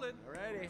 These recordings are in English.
rolling. Alrighty.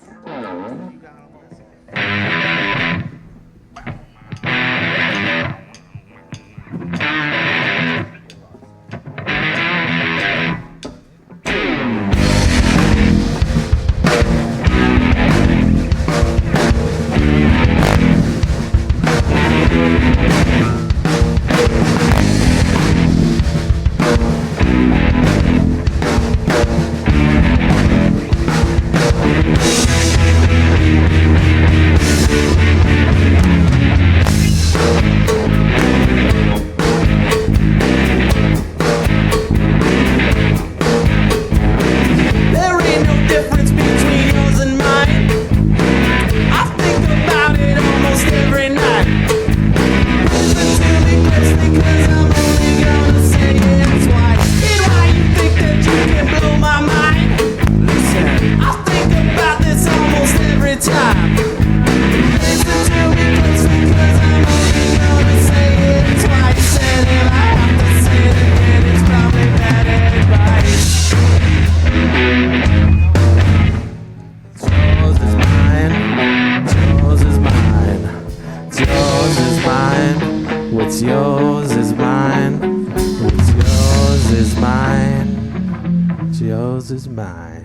What's yours is mine. What's yours is mine. What's yours is mine.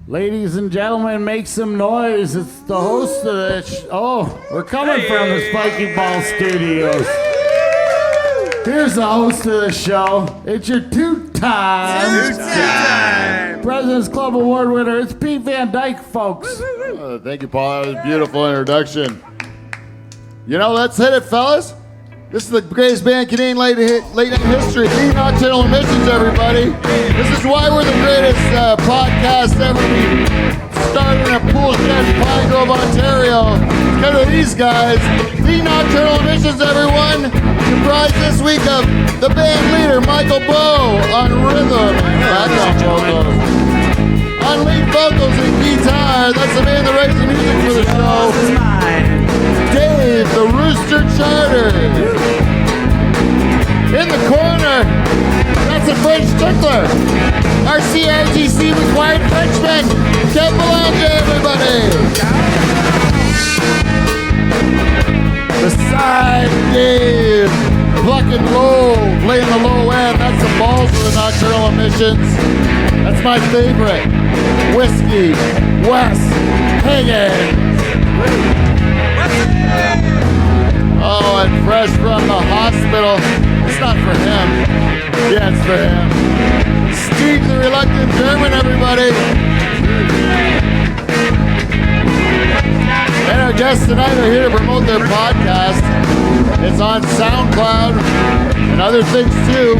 Ladies and gentlemen, make some noise. It's the host of this. We're coming from the Spiky Ball Studios. Here's the host of the show. It's your two-time President's Club Award winner. It's Pete Van Dyke, folks. Thank you, Paul. That was a beautiful introduction. You know, let's hit it, fellas. This is the greatest band Canadian late night history. The Nocturnal Emissions, everybody. This is why we're the greatest podcast ever. We started in a pool shed in Pine Grove, Ontario. Because of these guys. The Nocturnal Emissions, everyone. Comprised this week of the band leader, Michael Bow, on rhythm and background vocals. On lead vocals and guitar, that's the man that writes the music for the show. Dave, the Rooster Charter. In the corner, that's a French tickler. Our CRTC required Frenchman, Ken Belanger, everybody. Beside Dave, plucking low, playing the low end, that's the balls of the Nocturnal Emissions. That's my favorite. Whiskey, Wes Higgins. Oh, and fresh from the hospital. It's not for him. Yeah, it's for him. Sieg, the reluctant German, everybody. And our guests tonight are here to promote their podcast. It's on SoundCloud and other things too.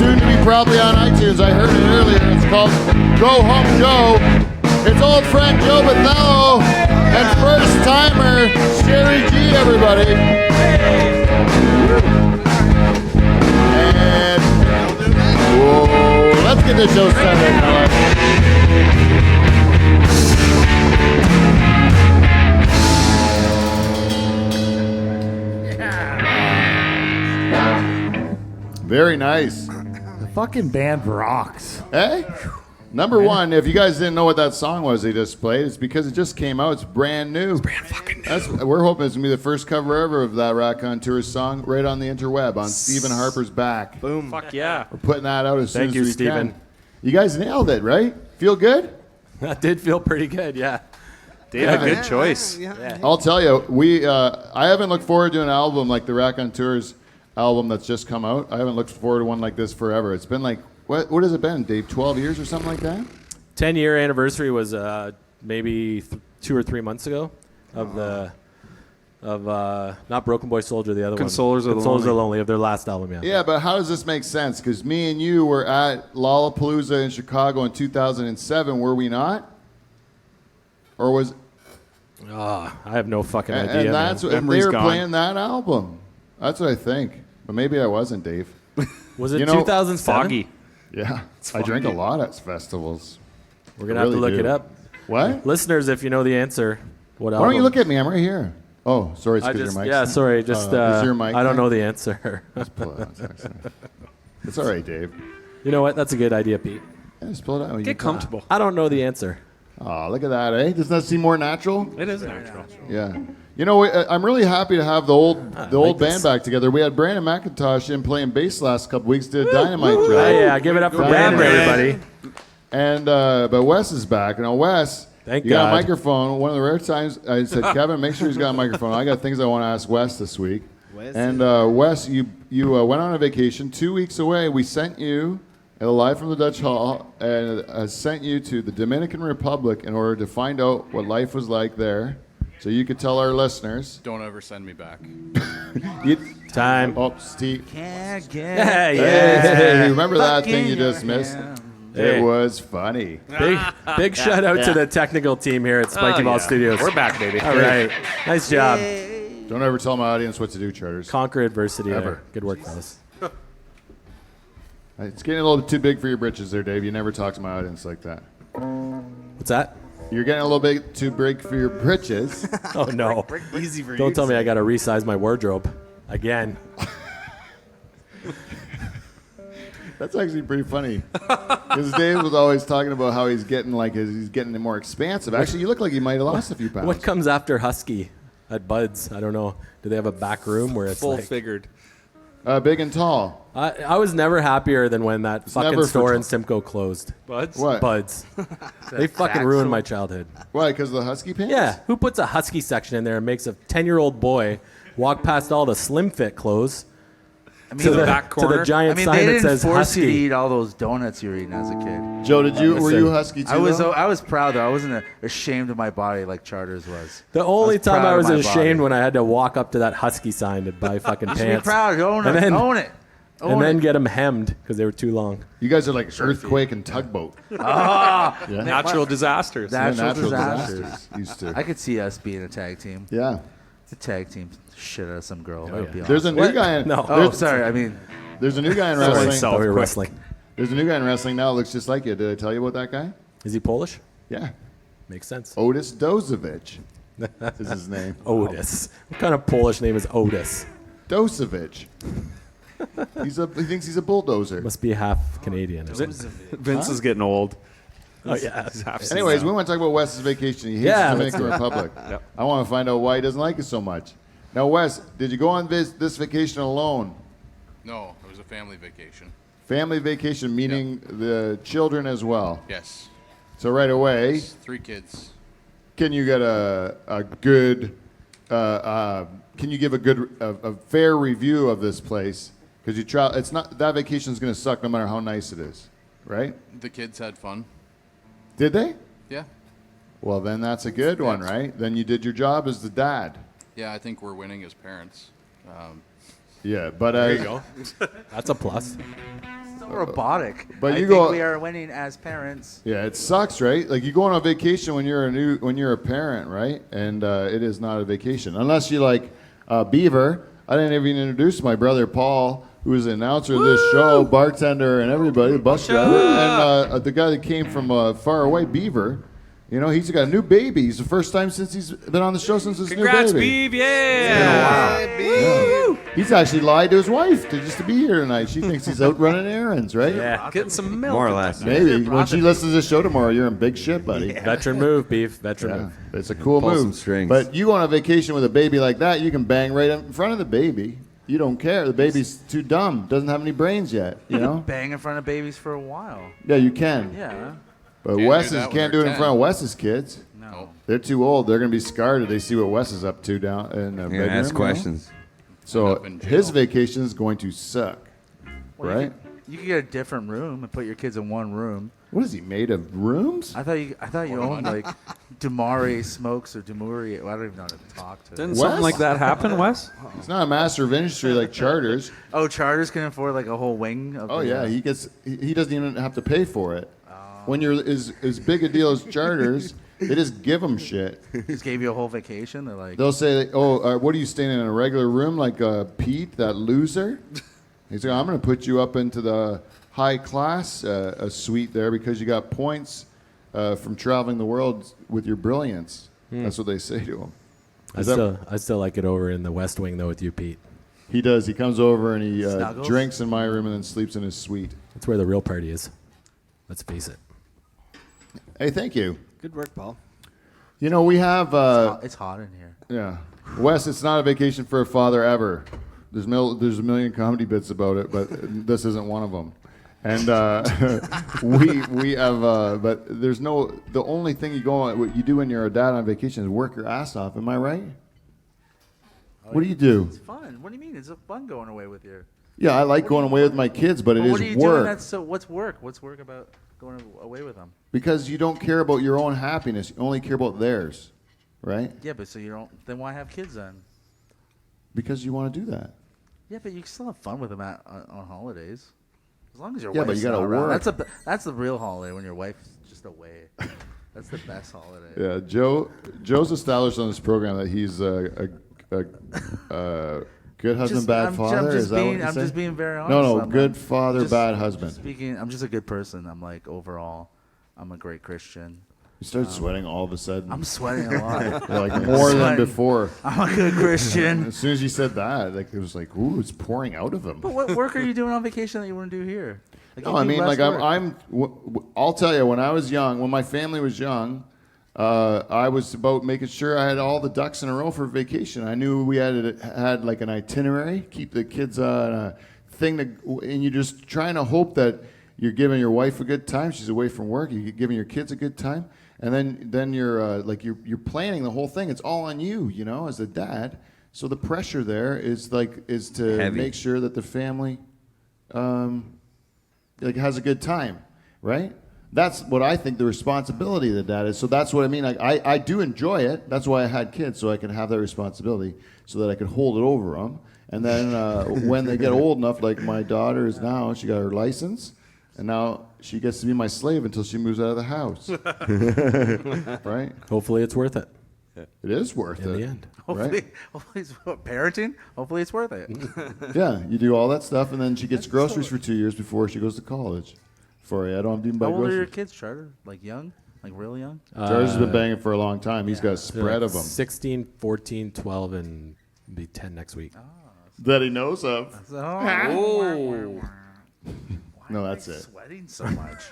Soon to be probably on iTunes. I heard it earlier. It's called Go Home Joe. It's old friend Joe Botelho and first timer Sherry G, everybody. And whoa, let's get this show started, fellas. Very nice. The fucking band rocks. Hey? Number one, if you guys didn't know what that song was they just played, it's because it just came out. It's brand new. It's brand fucking new. We're hoping it's going to be the first cover ever of that Raconteurs song right on the interweb on Stephen Harper's back. Boom. Fuck yeah. We're putting that out as soon Thank as you, we Stephen. can. You guys nailed it, right? Feel good? That did feel pretty good, yeah. Dave, a good choice. Yeah. I'll tell you, I haven't looked forward to an album like the Raconteurs album that's just come out. I haven't looked forward to one like this forever. It's been like, what has it been, Dave, 12 years or something like that? 10-year anniversary was maybe 2 or 3 months ago of not Broken Boy Soldier, the other Consolers one. of the Consolers of the Lonely. Lonely of their last album, yeah. Yeah, but how does this make sense? Because me and you were at Lollapalooza in Chicago in 2007, were we not? Or was... I have no fucking And, idea, and that's man. what, and they Memory's were gone. playing that album. That's what I think. But maybe I wasn't, Dave. Was it You know, 2007? Foggy. Yeah, I drink a lot at festivals. We're going to I have to really look do. it up. What? Listeners, if you know the answer, what Why album? don't you look at me? I'm right here. Oh, sorry, it's I because just, your mic's yeah, not- sorry, just, is your mic I don't thing? know the answer. Just pull it out. Sorry. It's all right, Dave. You know what? That's a good idea, Pete. Yeah, just pull it out. when you Get talk. comfortable. I don't know the answer. Oh, look at that, eh? Doesn't that seem more natural? It is natural. Yeah. You know, I'm really happy to have the old like band this. back together. We had Brandon McIntosh in playing bass last couple weeks. Did a dynamite job. Yeah, give it up for Brandon, everybody. And but Wes is back. Now, Wes, Thank you got a God. microphone. One of the rare times I said, Kevin, make sure he's got a microphone. I got things I want to ask Wes this week. And Wes, you went on a vacation 2 weeks away. We sent you live from the Dutch Hall and sent you to the Dominican Republic in order to find out what life was like there, so you could tell our listeners. Don't ever send me back. Time. Oh, Steve. Yeah, Hey, yeah. remember that thing you just missed? Hey. It was funny. Big shout out to the technical team here at Spiky Ball Studios. We're back, baby. All right. Nice job. Don't ever tell my audience what to do, Charters. Conquer adversity Ever. there. Good work, fellas. It's getting a little bit too big for your britches there, Dave. You never talk to my audience like that. What's that? You're getting a little bit too big for your britches. Oh, no. Easy for you. Don't tell me I got to resize my wardrobe again. That's actually pretty funny. Because Dave was always talking about how he's getting he's getting more expansive. Actually, you look like you might have lost a few pounds. What comes after Husky at Bud's? I don't know. Do they have a back room where it's Full like... figured. Big and tall. I was never happier than when that fucking never for store in tall. Simcoe closed. Buds? What? Buds. They fucking ruined my childhood. Why? Because of the husky pants? Yeah, who puts a Husky section in there and makes a 10-year-old boy walk past all the slim fit clothes I to the back to the corner? giant I mean, sign they that didn't says force you to Husky? eat all those donuts you were eating as a kid. Joe, were you husky too? I was though? proud though. I wasn't ashamed of my body like Charters was. The only was time proud I of was my ashamed body. when I had to walk up to that Husky sign to buy fucking You should pants. be proud. Own And it. then- Own it. and Own then it. get them hemmed because they were too long. You guys are like earthquake and tugboat. Natural disasters. That- Yeah, Natural disasters. Used to. I could see us being a tag team. Yeah. The tag team shit out of some girl. That would be There's a awesome. new guy. In, No. Oh, there's, sorry. I mean, there's a new guy in Sorry, wrestling. thought we were wrestling. There's a new guy in wrestling now. That looks just like you. Did I tell you about that guy? Is he Polish? Yeah. Makes sense. Otis Dozovich is his name. Otis. What kind of Polish name is Otis? Dosovich. He thinks he's a bulldozer. Must be half Canadian. Or something. Vince is getting old. Oh, yeah. Anyways, we want to talk about Wes's vacation. He hates Yeah, the let's Dominican Republic. Yep. I want to find out why he doesn't like it so much. Now, Wes, did you go on this vacation alone? No, it was a family vacation. Family vacation, meaning the children as well. Yes. So right away, It's 3 kids. can you get a good, can you give a fair review of this place? Because it's not that vacation is going to suck no matter how nice it is. right? The kids had fun. Did they? Yeah. Well, then that's a good one, right? Then you did your job as the dad. Yeah, I think we're winning as parents. Yeah, but There you go. That's a plus. So robotic. But I you think go- we are winning as parents. Yeah, it sucks, right? Like you go on a vacation when you're a parent, right? And it is not a vacation unless you like Beaver. I didn't even introduce my brother Paul, who is the announcer of this show, bartender, and everybody, the bus driver, and the guy that came from far away, Beaver. You know, he's got a new baby. He's the first time since he's been on the show since his Congrats, new baby. Beeb. Yeah. Yeah. He's actually lied to his wife just to be here tonight. She thinks he's out running errands, right? Yeah. Getting some milk. More or less. Maybe. When she listens to this show tomorrow, you're in big shit, buddy. Veteran move, Beef. Veteran Yeah, move. it's a cool Pull move. some strings. But you go on a vacation with a baby like that, you can bang right in front of the baby. You don't care. The baby's too dumb. Doesn't have any brains yet. You know? Bang in front of babies for a while. Yeah, you can. Yeah. But Can't Wes do that when can't they're do it in 10. front of Wes's kids. No. They're too old. They're gonna be scarred if they see what Wes is up to down in the You're bedroom. gonna ask you know? questions. So End up in jail. his vacation is going to suck, Well, right? You could get a different room and put your kids in one room. What is he made of? Rooms? I thought you owned like Demare Smokes or Demuri. I don't even know how to talk to. Didn't Wes? something like that happen, Wes? It's not a master of industry like Charters. Oh, Charters can afford like a whole wing. Of Oh the, yeah, he doesn't even have to pay for it. When you're as big a deal as Charters, they just give them shit. just gave you a whole vacation. They're like, They'll say, "Oh, what are you staying in a regular room like Pete, that loser?" He's like, "I'm going to put you up into the high class suite there because you got points from traveling the world with your brilliance." That's what they say to him. I still like it over in the West Wing though with you, Pete. He does. He comes over and he Snuggles? drinks in my room and then sleeps in his suite. That's where the real party is. Let's face it. Hey, thank you. Good work, Paul. You know, we have. it's hot in here. Yeah. Wes, it's not a vacation for a father ever. There's a million comedy bits about it, but this isn't one of them. And we have, but there's no. The only thing what you do when you're a dad on vacation is work your ass off. Am I right? What do you do? It's fun. What do you mean? It's fun going away with your. Yeah, I like going away with my kids, but it Well, what are is you doing? work That's so. What's work? What's work about going away with them? because you don't care about your own happiness. You only care about theirs, right? Yeah, but so you don't. Then why have kids then? Because you want to do that. Yeah, but you can still have fun with them on holidays, as long as your Yeah, but wife's you gotta not around. work. That's the real holiday when your wife's just away. That's the best holiday. Yeah, Joe's established on this program that he's a good husband, bad father. Is that what you I'm say? just being very honest. No, I'm good father, bad husband. I'm just a good person. I'm like overall, I'm a great Christian. You start sweating all of a sudden. I'm sweating a lot. You're like more than sweating. before. I'm a good Christian. As soon as you said that, like it was like, ooh, it's pouring out of him. But what work are you doing on vacation that you wouldn't do here? Like, No, you I do mean, less like work. I'll tell you, when I was young, when my family was young, I was about making sure I had all the ducks in a row for vacation. I knew we had like an itinerary, keep the kids on a thing, and you're just trying to hope that you're giving your wife a good time. She's away from work. You're giving your kids a good time, and then you're you're planning the whole thing. It's all on you, you know, as a dad. So the pressure there is to Heavy. make sure that the family has a good time, right? That's what I think the responsibility of the dad is. So that's what I mean. Like I do enjoy it. That's why I had kids, so I could have that responsibility, so that I could hold it over them. And then when they get old enough, like my daughter is now, she got her license, and now she gets to be my slave until she moves out of the house. Right? Hopefully it's worth it It is worth in it. the end. Hopefully it's parenting. Hopefully it's worth it. Yeah, you do all that stuff, and then she gets groceries for 2 years before she goes to college. I don't have to even buy How old are your groceries. kids, Charter? Like young? Like real young? George has been banging for a long time. He's got a spread of them 16, 14, 12, and be 10 next week. that he knows of. Oh. No, that's it. Sweating so much.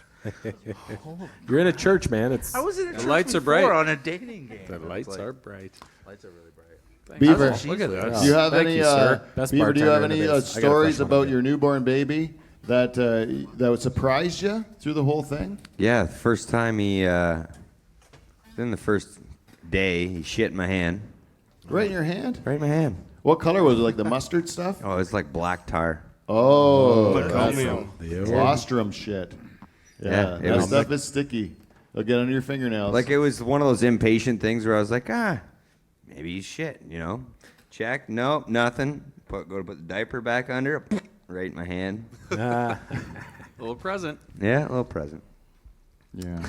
You're in a church, man. It's I was in a church lights are before bright. on a dating game. The lights It's like, are bright. Lights are really bright. Beaver, Look at that. do you have Thank any? you, sir. Best Beaver, do you have bartender in any the biz. I got a stories fresh one about again. your newborn baby that would surprise you through the whole thing? Yeah, the first time then the first day, he shit in my hand. Right in your hand? Right in my hand. What color was it? Like the mustard stuff? Oh, it's like black tar. Oh, Meconium. colostrum shit. Yeah, it that was stuff is sticky. It'll get under your fingernails. like it was one of those impatient things where I was like, maybe he's shit, you know? Check, nope, nothing. Go to put the diaper back under, right in my hand. Ah. A little present. Yeah, a little present. Yeah.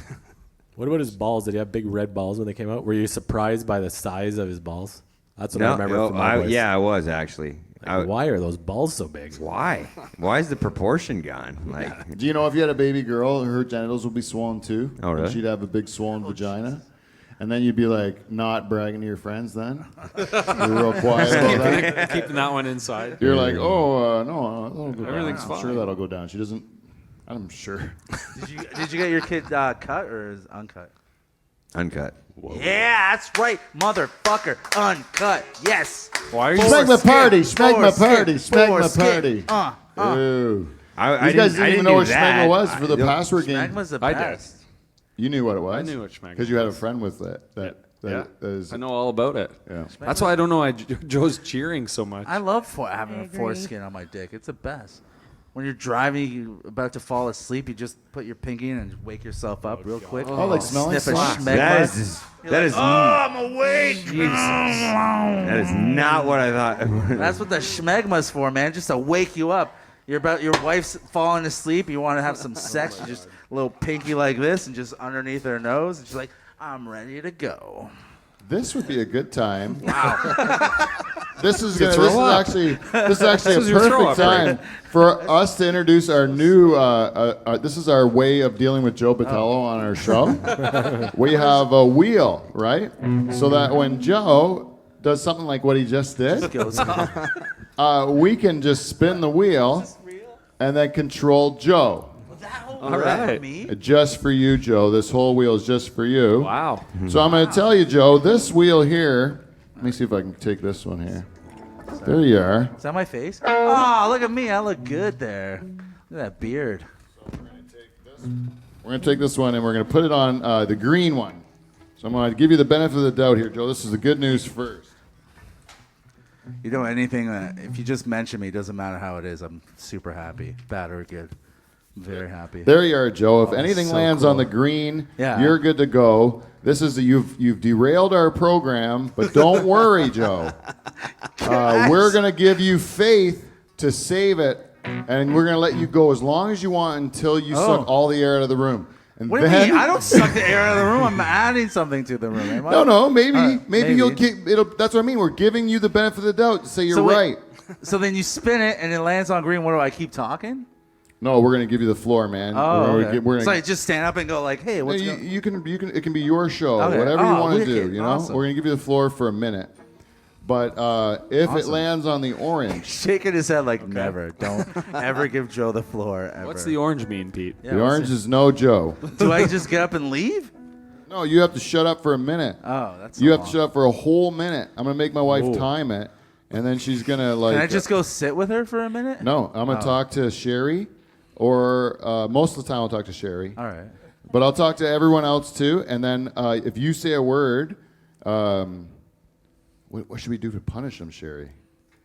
What about his balls? Did he have big red balls when they came out? Were you surprised by the size of his balls? That's what I remember from my boys. Yeah, I was actually. Like, why are those balls so big? Why? Why is the proportion gone? Like, Do you know if you had a baby girl, her genitals would be swollen too? Oh, really? And she'd have a big swollen vagina. And then you'd be like, not bragging to your friends then? You're real quiet about that. Keeping that one inside. You're like, no, that'll go Everything's down. I'm sure that'll go down. She doesn't, I'm sure. Did you get your kid cut or is uncut? uncut. Yeah, that's right, motherfucker. Uncut. Yes. Why are you? Smack my party, smack my foreskin, party, smack my foreskin. party. Ew. I These guys didn't even know what Schmegma was for the I- password game. Schmegma's the I did. best. You knew what it was? I knew what Schmegma Because you had a was. friend with it. That Yeah. is, I know all about it. yeah. That's why I don't know why Joe's cheering so much. I love having a agree. foreskin on my dick. It's the best. When you're driving, you're about to fall asleep, you just put your pinky in and wake yourself up real quick. Oh, like smelling Sniff a salts? schmegma. That is Oh, I'm awake. that is not what I thought. That's what the schmegma's for, man. Just to wake you up. Your wife's falling asleep. You want to have some sex. You just a little pinky like this and just underneath her nose. And she's like, I'm ready to go. This would be a good time. Wow. This is throw up. actually a is your perfect throw up, time for us to introduce our new. This is our way of dealing with Joe Botelho on our show. We have a wheel, right? So that when Joe does something like what he just did, Goes off. we can just spin the wheel and then control Joe. All right. Me? Just for you, Joe. This whole wheel is just for you. Wow. So I'm going to tell you, Joe, this wheel here, let me see if I can take this one here. There you are. Is that my face? Oh, look at me. I look good there. Look at that beard. We're going to take this one and we're going to put it on the green one. So I'm going to give you the benefit of the doubt here, Joe. This is the good news first. You know anything, if you just mention me, it doesn't matter how it is. I'm super happy. Bad or good. I'm very happy. There you are, Joe. If anything so lands cool. on the green, Yeah. you're good to go. This is you've derailed our program, but don't worry, Joe. We're going to give you faith to save it, and we're going to let you go as long as you want until you suck all the air out of the room. And What do you then, mean? I don't suck the air out of the room. I'm adding something to the room. Am I? No, maybe, All right, maybe you'll keep. It'll. That's what I mean. We're giving you the benefit of the doubt to say you're So wait- right. So then you spin it and it lands on green. What do I keep talking? No, we're going to give you the floor, man. Oh, we're okay. gonna, we're So gonna, I just stand up and go like, "Hey, what's going?" you can. It can be your show, Okay. whatever you Oh, want to do. wicked. You know, Awesome. we're going to give you the floor for a minute. But if it Awesome. lands on the orange, Shaking his head like never. Don't ever give Joe the floor ever. What's the orange mean, Pete? Yeah, the what's orange is no Joe. it? Do I just get up and leave? No, you have to shut up for a minute. Oh, that's. You so have to long. shut up for a whole minute. I'm going to make my wife time it, and then she's going to like. Can I just go sit with her for a minute? No, I'm going to talk to Sherry, or most of the time I'll talk to Sherry. All right. But I'll talk to everyone else too, and then if you say a word, what should we do to punish him, Sherry?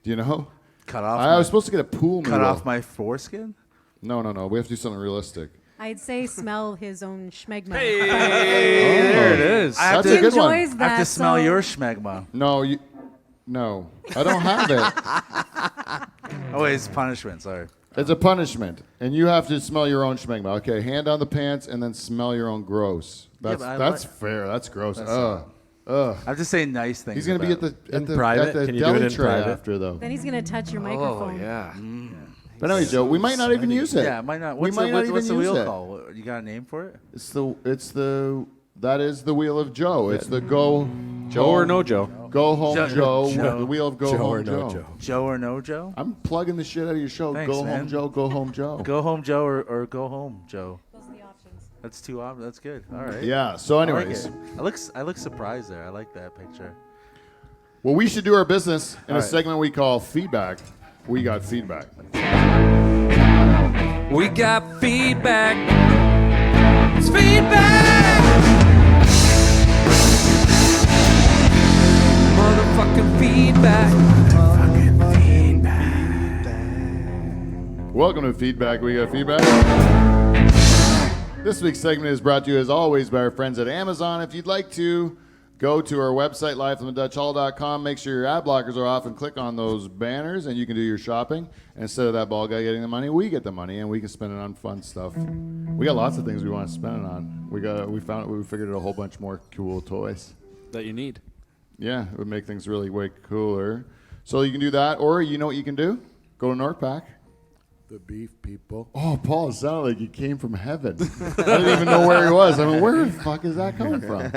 Do you know? Cut off. I was supposed to get a pool noodle. cut off my foreskin. No. We have to do something realistic. I'd say smell his own schmegma. There it is. I have That's to, a good one. Enjoys that. I have to smell so- your schmegma. No, I don't have it. Oh, wait, it's punishment. Sorry. It's a punishment, and you have to smell your own schmegma. Okay, hand on the pants, and then smell your own gross. That's but I that's like- fair. That's gross. That's I'm just saying nice things. He's gonna be at about the In private? at the Can you do it deli in tray private? after though. Then he's gonna touch your Oh microphone. yeah. But anyway, Joe, we might not even use it. Yeah, might not. We What's might the, not what's, even what's the use wheel it. called? You got a name for it? That is the wheel of Joe. It's the go Joe or no Joe? Go home Joe. Joe. The wheel of go Joe home or no Joe. Joe? Joe or no Joe? I'm plugging the shit out of your show. Thanks, Go man. home Joe. Go home Joe. Go home Joe or go home Joe. Those are the options. That's two options. That's good. All right. Yeah. So, I like anyways, it. I look surprised there. I like that picture. well, we should do our business in All a right. segment we call feedback. We got feedback. We got feedback. It's feedback. Motherfucking feedback. Welcome to feedback. We got feedback. This week's segment is brought to you, as always, by our friends at Amazon. If you'd like to go to our website, livefromthedutchhall.com, make sure your ad blockers are off and click on those banners, and you can do your shopping. And instead of that ball guy getting the money, we get the money, and we can spend it on fun stuff. We got lots of things we want to spend it on. We figured out a whole bunch more cool toys that you need. Yeah, it would make things really way cooler. So you can do that, or you know what you can do? Go to Northpack. The beef people. Oh, Paul, it sounded like you came from heaven. I didn't even know where he was. I mean, where the fuck is that coming from?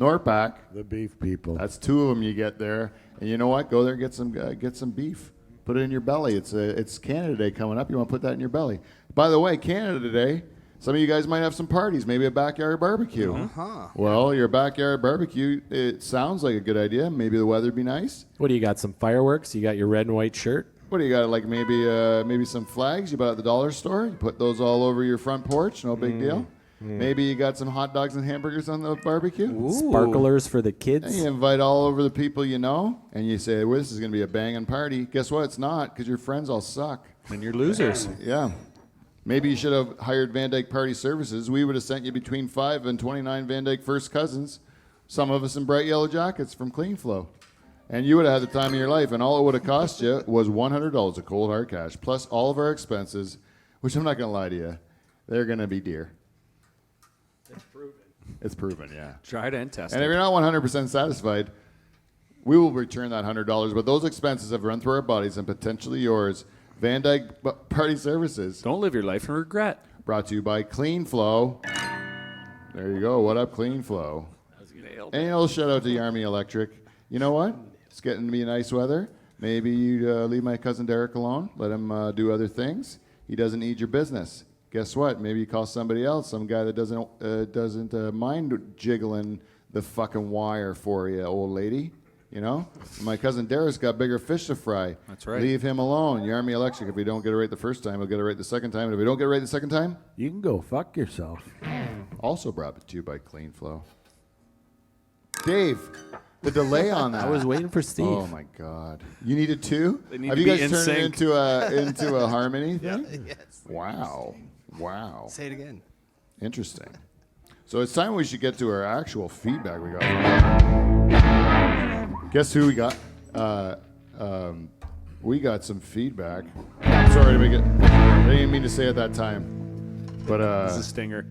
Northpack. The beef people. That's 2 of them you get there, and you know what? Go there and get some beef. Put it in your belly. It's Canada Day coming up. You want to put that in your belly. By the way, Canada Day. Some of you guys might have some parties, maybe a backyard barbecue. Well, your backyard barbecue, it sounds like a good idea. Maybe the weather be nice. What do you got? Some fireworks? You got your red and white shirt? What do you got? Like maybe some flags you bought at the dollar store. You put those all over your front porch. No big deal. Maybe you got some hot dogs and hamburgers on the barbecue. Ooh. Sparklers for the And kids? you invite all over the people you know, and you say, well, this is going to be a banging party. Guess what? It's not, because your friends all suck. And you're losers. Yeah. Maybe you should have hired Van Dyke Party Services. We would have sent you between 5 and 29 Van Dyke first cousins, some of us in bright yellow jackets from Clean Flow. And you would have had the time of your life, and all it would have cost you was $100 of cold hard cash, plus all of our expenses, which I'm not going to lie to you, they're going to be dear. It's proven, yeah. Tried and tested. And if you're not 100% satisfied, we will return that $100. But those expenses have run through our bodies and potentially yours. Van Dyke Party Services. Don't live your life in regret. Brought to you by Clean Flow. There you go. What up, Clean Flow? And a little shout out to Yarmy Electric. You know what? It's getting to be nice weather. Maybe you leave my cousin Derek alone. Let him do other things. He doesn't need your business. Guess what? Maybe you call somebody else, some guy that doesn't mind jiggling the fucking wire for you, old lady. You know? My cousin Derek's got bigger fish to fry. That's right. Leave him alone. Yarmy Electric. If we don't get it right the first time, we'll get it right the second time. And if we don't get it right the second time, You can go fuck yourself. also brought to you by Clean Flow. Dave, the delay on that. I was waiting for Steve. Oh my God! You needed 2. They need Have to you be guys in turned it sync. into a harmony thing? Yes. Wow. Say it again. Interesting. So it's time we should get to our actual feedback we got. Guess who we got? We got some feedback. Sorry to make it. I didn't mean to say it that time, but It's a stinger.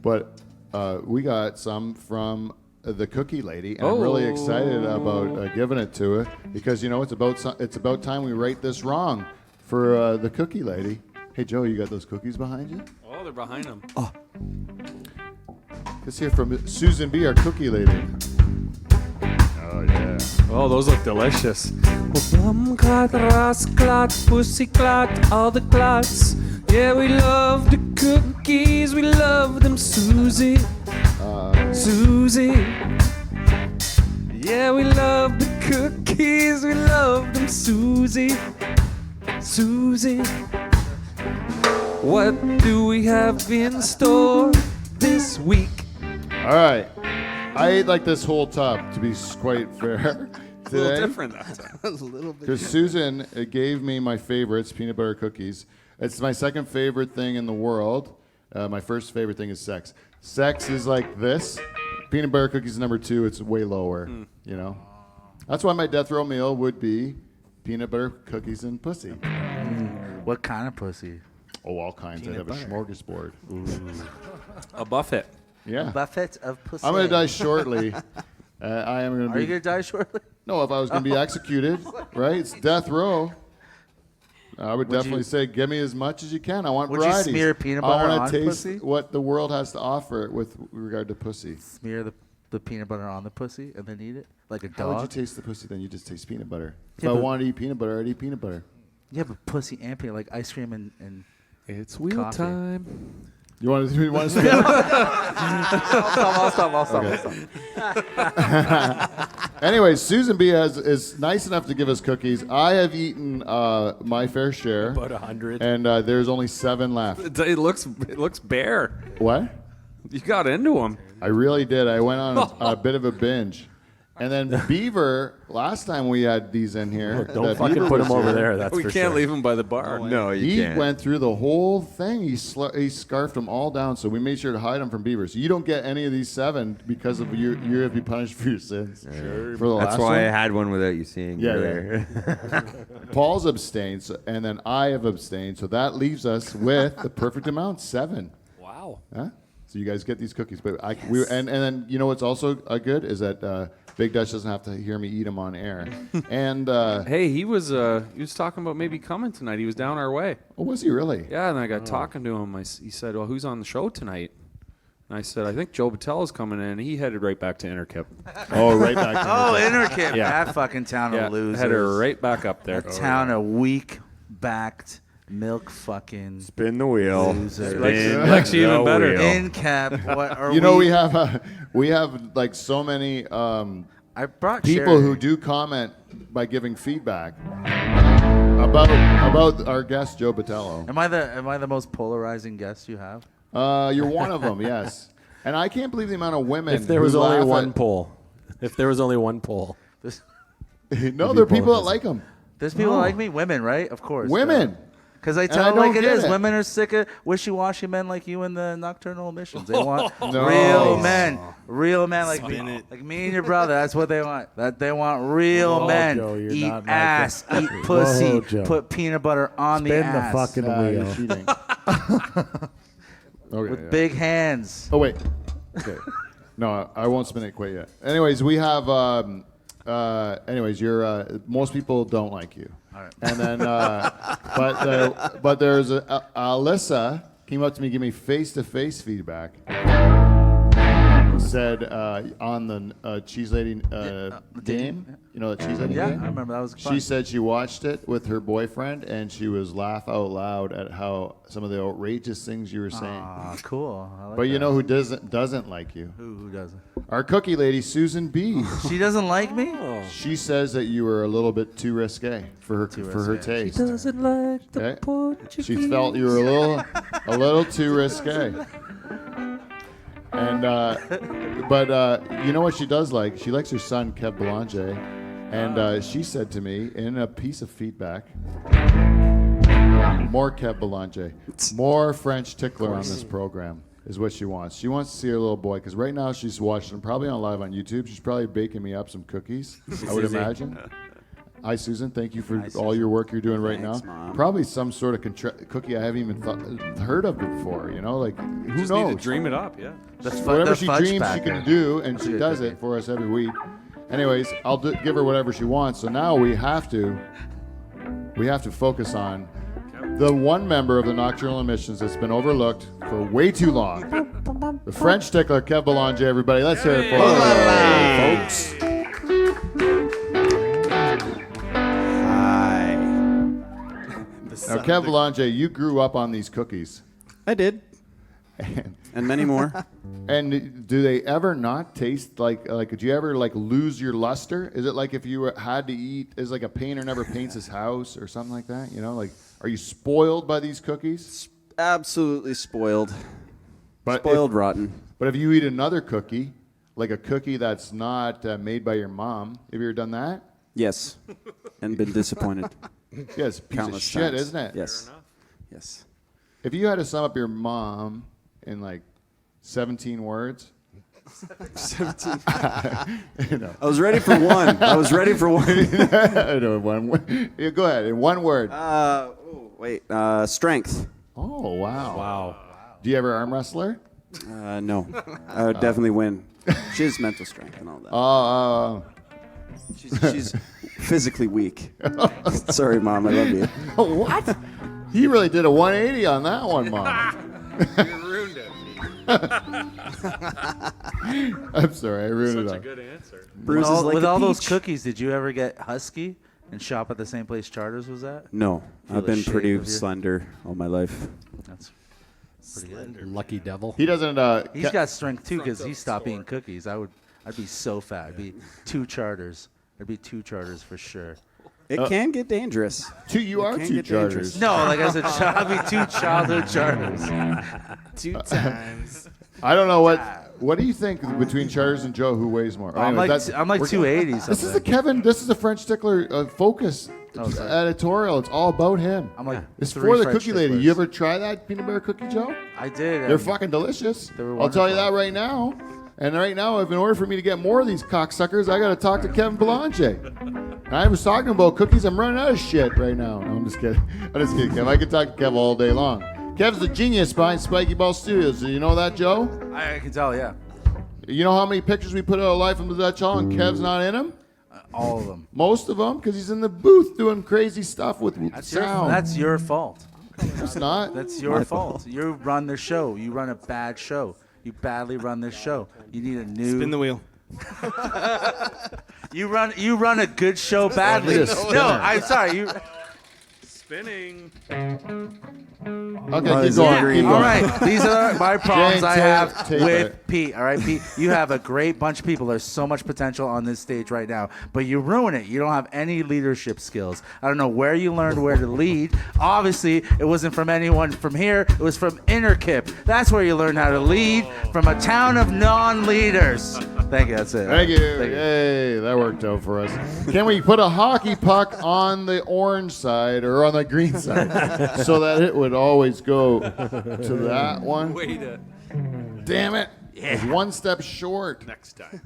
but we got some from the Cookie Lady, and I'm really excited about giving it to her because you know it's about time we right this wrong for the Cookie Lady. Hey Joe, you got those cookies behind you? Oh, they're behind him. Let's hear from Susan B, our Cookie Lady. Oh yeah. Oh, those look delicious. Bum clot, ras clot, pussy clot, all the clots. Yeah, we love the cookies, we love them, Susie. Susie. Yeah, we love the cookies, we love them, Susie. Susie. What do we have in store this week? All right. I ate like this whole tub, to be quite fair. A little different that time. That was a little bit. Because Susan gave me my favorites, peanut butter cookies. It's my second favorite thing in the world. My first favorite thing is sex. Sex is like this. Peanut butter cookies is number 2. It's way lower, you know. That's why my death row meal would be peanut butter cookies and pussy. What kind of pussy? Oh, all kinds. I'd have a smorgasbord. A buffet. Yeah. Buffet of pussy. I'm going to die shortly. I am going to Are be. you going to die shortly? No, if I was going to be executed, right? It's death row. I would definitely say, give me as much as you can. I want Would you varieties. smear peanut I butter want on to taste pussy? what the world has to offer with regard to pussy. Smear the peanut butter on the pussy and then eat it like a How would you dog? taste the pussy? Then you just taste peanut butter. If Yeah, I but- wanted to eat peanut butter, I'd eat peanut butter. Yeah, but pussy and peanut, like ice cream and It's wheel Coffee. time. You want to spit? I'll stop. Anyway, Susan B is nice enough to give us cookies. I have eaten my fair share. About 100. And there's only 7 left. It looks bare. What? You got into them. I really did. I went on a bit of a binge. And then Beaver, last time we had these in here. Don't that fucking Beaver put was him over here, there. That's we for can't sure. leave him by the bar. No, you He can't. went through the whole thing. He scarfed them all down, so we made sure to hide them from Beaver. So you don't get any of these 7 because of you. You're gonna be punished for your sins. Sure. For the That's last why one. I had one without you seeing. Yeah, earlier. Paul's abstained, and then I have abstained. So that leaves us with the perfect amount, 7. Wow. Huh? So you guys get these cookies, but and then you know what's also good is that Big Dutch doesn't have to hear me eat them on air. And Hey, he was talking about maybe coming tonight. He was down our way. oh, was he really? Yeah, and I got talking to him. He said, "Well, who's on the show tonight?" And I said, "I think Joe Botelho's coming in." And he headed right back to Interkip. Oh, right back. To Oh, the- Interkip. Yeah. That fucking town of losers. headed right back up there. That town of weak-backed, milk fucking Spin the wheel. losers. Likes you even better. In cap. What are You know, we have like so many I brought people Sherry. who do comment by giving feedback about our guest Joe Botelho. Am I the most polarizing guest you have? You're one of them, yes. And I can't believe the amount of women. If there was who only laugh one at- poll. If there was only one poll. no, there are people that like him. There's people like me, women, right? Of course. Women. Because I I tell it don't like it get is. it. Women are sick of wishy-washy men like you in the nocturnal emissions. They want No. real men like me and your brother. That's what they want. That they want real men. Joe, you're Eat not ass, like eat pussy, Whoa, Joe. put peanut butter on the Spin ass. the fucking You're wheel. cheating. Okay, with yeah. big hands. Oh wait. Okay. No, I won't spin it quite yet. Anyways, we have. Anyways, you're. Most people don't like you. All right. And then, but there's Alyssa came up to me, give me face-to-face feedback. Said on the cheese lady game, you know the cheese lady Yeah, game. I remember that was fun. She said she watched it with her boyfriend, and she was laugh out loud at how some of the outrageous things you were saying. Ah, cool. I like But you that. know who doesn't like you? Who doesn't? Our cookie lady, Susan B. She doesn't like me. She says that you were a little bit too risque for her taste. Doesn't like the Okay. Portuguese. She felt you were a little too risque. And but you know what she does like? She likes her son Kev Belanger, and she said to me in a piece of feedback, more Kev Belanger, more French tickler on this program is what she wants. She wants to see her little boy because right now she's watching him probably on live on YouTube. She's probably baking me up some cookies. I would imagine. Hi, Susan. Thank you for all your work you're doing right now. Mom. Probably some sort of cookie I haven't even heard of before. You know, like who Just knows? need to dream it up, yeah. Whatever the she fudge dreams she packer. can do, and That's she a good does cookie. it for us every week. Anyways, I'll give her whatever she wants. So now we have to focus on the one member of the Nocturnal Emissions that's been overlooked for way too long. The French tickler, Kev Belanger, everybody. Let's hear it for him, folks. Hi. Now, Kev Belanger, you grew up on these cookies. I did. And many more. And do they ever not taste like did you ever like lose your luster? Is it like if you had to eat, is like a painter never paints his house or something like that? You know, like are you spoiled by these cookies? Absolutely spoiled. But Spoiled rotten. But if you eat another cookie, like a cookie that's not made by your mom, have you ever done that? Yes. And been disappointed. Yeah, it's a piece Countless of shit, times. isn't it? Yes. Yes. If you had to sum up your mom in like 17 words. 17. You know. I was ready for one. I know, yeah, go ahead, in one word. Strength. Oh, wow. Wow. Do you ever arm wrestler? No. I would definitely win. She has mental strength and all that. Oh. She's physically weak. Sorry, Mom. I love you. What? He really did a 180 on that one, Mom. You ruined it. I'm sorry, I ruined it. Such a good answer. Bruises like With a all those peach. cookies, did you ever get husky and shop at the same place Charters was at? No. Feel I've the been shape pretty of your- slender all my life. That's pretty good. Lucky devil. He doesn't. He's got strength too because he stopped eating cookies. I'd be so fat. I'd be 2 Charters. I'd be 2 Charters for sure. It can get dangerous. You are can 2 get Charters. dangerous. No, like as a child, I'd be 2 childhood Charters. 2 times. I don't know what. What do you think between Charters and Joe? Who weighs more? I'm Anyway, like 280 something. This is the Kevin. This is the French Stickler Focus editorial. It's all about him. I'm like It's 3 for the French cookie lady. sticklers. You ever try that peanut butter cookie, Joe? I did. They're fucking delicious. They were I'll tell you wonderful. that right now. And right now, if in order for me to get more of these cocksuckers, I got to talk to Kevin Belanger. And I was talking about cookies. I'm running out of shit right now. No, I'm just kidding. I'm just kidding, Kev. I could talk to Kev all day long. Kev's the genius behind Spiky Ball Studios. Do you know that, Joe? I can tell, yeah. You know how many pictures we put out of Life from the Dutch Hall and Kev's not in them? All of them. Most of them, because he's in the booth doing crazy stuff with That's sound. your fault. It's not. That's your fault. You run the show. You run a bad show. You badly run this show. You need a new. Spin the wheel. You run a good show badly. Need a spinner. No, I'm sorry. You. Spinning. Okay, keep going. Keep going. All right. These are my problems Jane, I have take with it. Pete. All right, Pete. You have a great bunch of people. There's so much potential on this stage right now, but you ruin it. You don't have any leadership skills. I don't know where you learned where to lead. Obviously, it wasn't from anyone from here. It was from Interkip. That's where you learned how to lead, from a town of non-leaders. Thank you. That's it. Thank you. Yay, that worked out for us. Can we put a hockey puck on the orange side or on the green side so that it would always go to that one? Damn it. Yeah. It's one step short. Next time.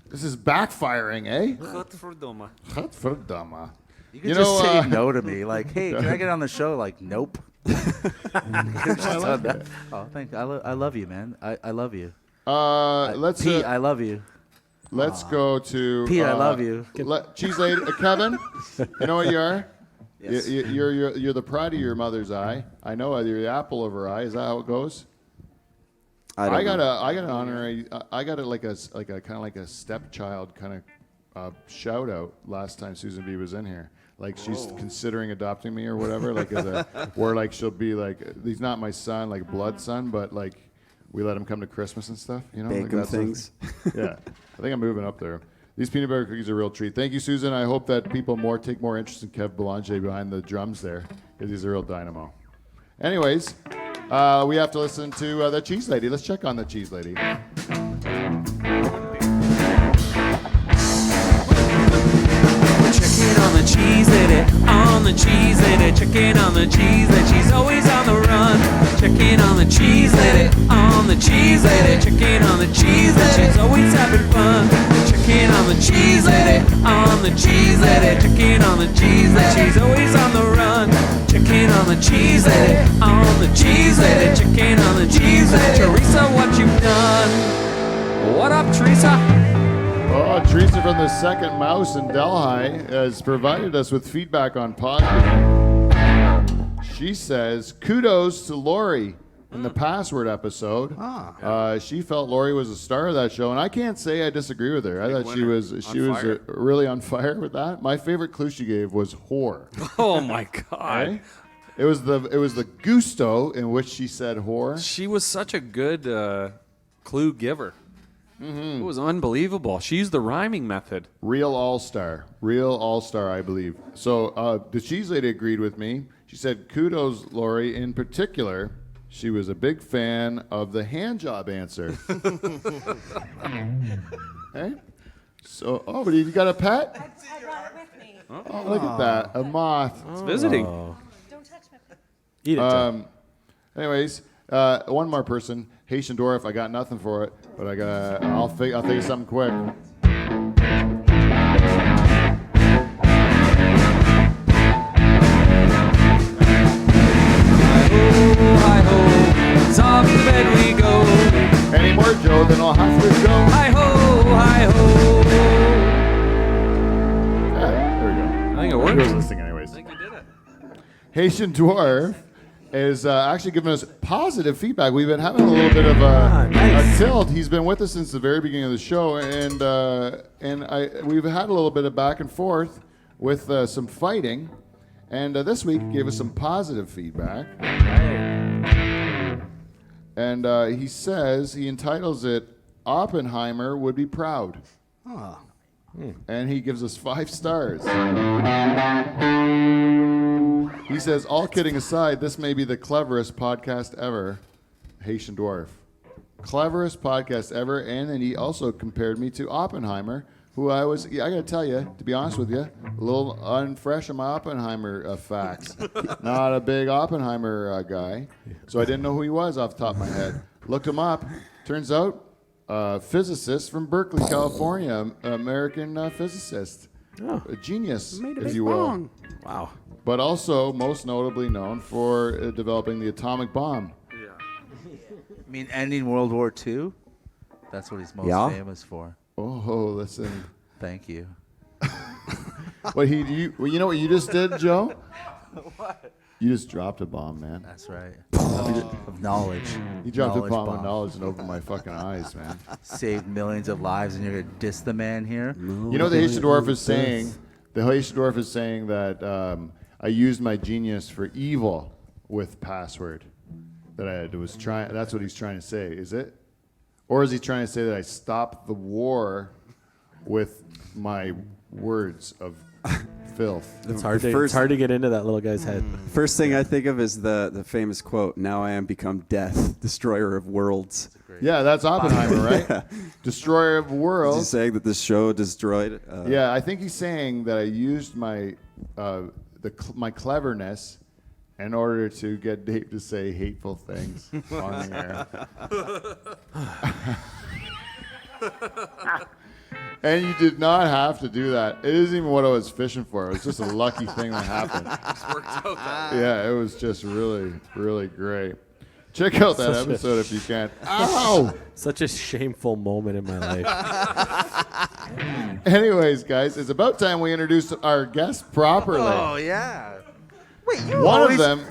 This is backfiring, eh? Godverdomme. Godverdomme. You can just say no to me. Like, hey, can I get on the show? Like, nope. Oh, thank you. I love you, man. I love you. Let's Pete, I love you. let's go to Pete, I love you. Cheese lady, Kevin. You know what you are? Yes. You're the pride of your mother's eye. I know you're the apple of her eye. Is that how it goes? I got an honorary. I got like a kind of like a stepchild kind of shout out last time Susan B was in here. Like she's considering adopting me or whatever. Like where like she'll be like, he's not my son, like blood son, but like we let him come to Christmas and stuff. You know, Bake him things. Yeah, I think I'm moving up there. These peanut butter cookies are a real treat. Thank you, Susan. I hope that people take more interest in Kev Belanger behind the drums there, because he's a real dynamo. Anyways, we have to listen to the cheese lady. Let's check on the cheese lady. Checking on the cheese lady, on the cheese lady, checking on the cheese lady, she's always on the run. Checking on the cheese lady, on the cheese lady, checking on the cheese lady, she's always having fun. Checking on the cheese lady, on the cheese lady, checking on the cheese lady, she's always on the run. Checking on the cheese lady, on the cheese lady, checking on the cheese lady. Teresa, what you done? What up, Teresa? Oh, Teresa from the Second Mouse in Delhi has provided us with feedback on Podbean. She says, kudos to Lori in the password episode. She felt Lori was a star of that show, and I can't say I disagree with her. I thought she was really on fire with that. My favorite clue she gave was whore. Oh my God. Okay? It was the gusto in which she said whore. She was such a good clue giver. It was unbelievable. She used the rhyming method. Real all-star, I believe. So the cheese lady agreed with me. She said, kudos, Lori. In particular, she was a big fan of the hand job answer. Okay? So, but you got a pet? I brought it with me. Oh, look at that. A moth. It's visiting. Don't touch my. Eat it, Joe. Anyways, one more person. Haitian Dwarf. I got nothing for it, but I'll think of something quick. Hi-ho, it's off to bed we go. Any more, Joe, then I'll have to go. Hi-ho, hi-ho. There we go. I think it He worked. was listening anyways. I think you did it. Haitian Dwarf is actually giving us positive feedback. We've been having a little bit of a tilt. He's been with us since the very beginning of the show, and we've had a little bit of back and forth with some fighting. And this week he gave us some positive feedback. And he says, he entitles it, Oppenheimer Would Be Proud. And he gives us 5 stars. He says, all kidding aside, this may be the cleverest podcast ever. Haitian Dwarf. cleverest podcast ever. And then he also compared me to Oppenheimer, who I got to tell you, to be honest with you, a little unfresh on my Oppenheimer facts. Not a big Oppenheimer guy. So I didn't know who he was off the top of my head. Looked him up. Turns out, physicist from Berkeley, California, American physicist. Oh. A genius, if you will. Wow. But also most notably known for developing the atomic bomb. I mean, ending World War II? That's what he's most famous for. Oh, listen. Thank you. Well, you know what you just did, Joe? What? You just dropped a bomb, man. That's right. Of knowledge. You dropped a bomb of knowledge and opened my fucking eyes, man. Saved millions of lives, and you're going to diss the man here? You know what the Haitian Dwarf is saying? The Haitian Dwarf is saying that I used my genius for evil with password. That's what he's trying to say, is it? Or is he trying to say that I stopped the war with my words of filth? It's hard to get into that little guy's head. First thing I think of is the famous quote, "Now I am become death, destroyer of worlds." Yeah, that's Oppenheimer, right? Destroyer of worlds. Is he saying that this show destroyed? Yeah, I think he's saying that I used my my cleverness in order to get Dave to say hateful things on the air. And you did not have to do that. It isn't even what I was fishing for. It was just a lucky thing that happened. Just worked out that way. Yeah, it was just really, really great. Check out that episode if you can. Ow! Such a shameful moment in my life. Anyways, guys, it's about time we introduce our guest properly. Oh, yeah. Wait,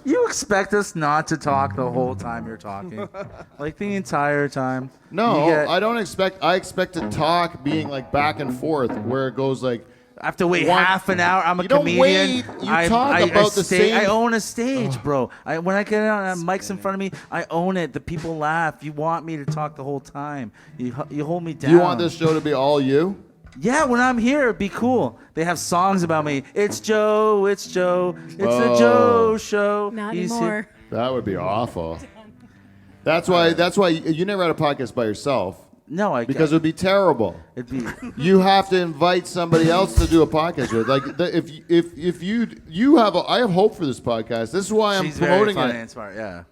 you expect us not to talk the whole time you're talking? Like the entire time? No, I don't expect. I expect to talk being like back and forth where it goes like. I have to wait half an hour. I'm a comedian. Don't wait. You talk about the same. I own a stage, bro. When I get on mics in front of me, I own it. The people laugh. You want me to talk the whole time. You hold me down. Do you want this show to be all you? Yeah, when I'm here, it'd be cool. They have songs about me. It's Joe. It's Joe. It's the Joe Show. Not He's anymore. That would be awful. That's why you never had a podcast by yourself. No, because it would be terrible. It'd be. You have to invite somebody else to do a podcast with. Like if you have, I have hope for this podcast. This is why I'm promoting very funny it. And smart. Yeah.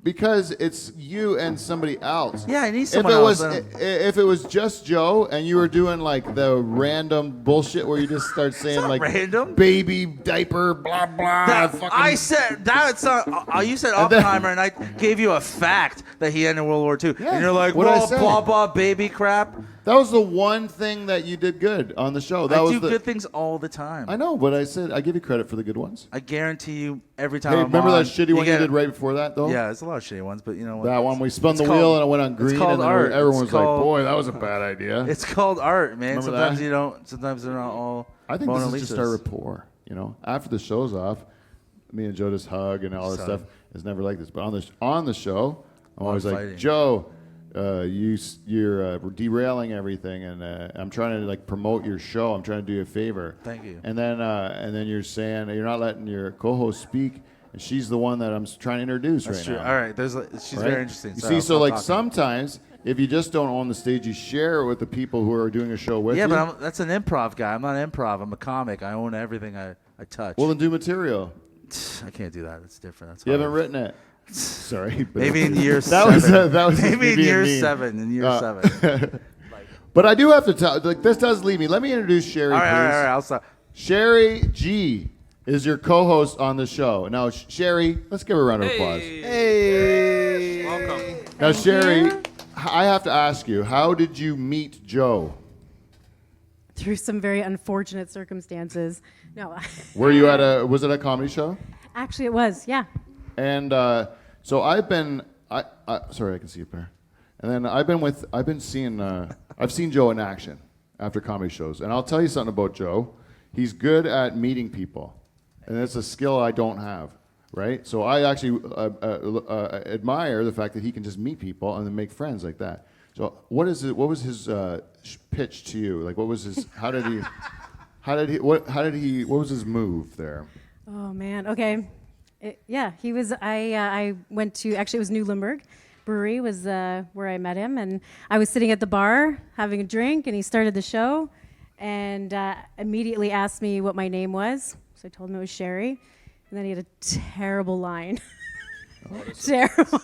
Because it's you and somebody else. Yeah, I need someone else. If it was just Joe and you were doing like the random bullshit where you just start saying like random baby diaper blah blah. I said that's not. You said Oppenheimer, and I gave you a fact that he ended World War II, and you're like, well, blah blah baby crap. That was the one thing that you did good on the show. I do good things all the time. I know, but I said I give you credit for the good ones. I guarantee you every time. Hey, I'm remember on, that shitty one you did right before that, though? Yeah, there's a lot of shitty ones, but you know what? That one we spun the wheel and it went on green, and art. Everyone was like, "Boy, that was a bad idea." It's called art, man. Remember Sometimes that? you don't. Sometimes they're not all. I think Mona this is just our rapport. You know, after the show's off, me and Joe just hug and all this stuff. It's never like this, but on the show, I'm always like, Joe. You're derailing everything, and I'm trying to like promote your show. I'm trying to do you a favor. Thank you. And then you're saying you're not letting your co-host speak, and she's the one that I'm trying to introduce That's right true. now. All right, she's very interesting. You see, so like sometimes if you just don't own the stage, you share it with the people who are doing a show with you. Yeah, but that's an improv guy. I'm not improv. I'm a comic. I own everything I touch. Well, then do material. I can't do that. It's different. That's you haven't written it. Sorry, but maybe in year seven. That was maybe in year seven. In year seven. But I do have to tell. Like this does leave me. Let me introduce Sherry. All please. right. I'll stop. Sherry G is your co-host on the show. Now, Sherry, let's give her a round of applause. Hey, welcome. Now, Sherry, I have to ask you, how did you meet Joe? Through some very unfortunate circumstances. No. Were you was it a comedy show? Actually, it was. Yeah. And so I've been. Sorry, I can see it better. And then I've seen Joe in action after comedy shows. And I'll tell you something about Joe. He's good at meeting people, and it's a skill I don't have. Right. So I actually admire the fact that he can just meet people and then make friends like that. So what was his pitch to you? Like, what was his? What was his move there? Oh man. Okay. He was. I went to. Actually, it was Newlenburg. Brewery was where I met him, and I was sitting at the bar having a drink, and he started the show, and immediately asked me what my name was. So I told him it was Sherry, and then he had a terrible line. Terrible.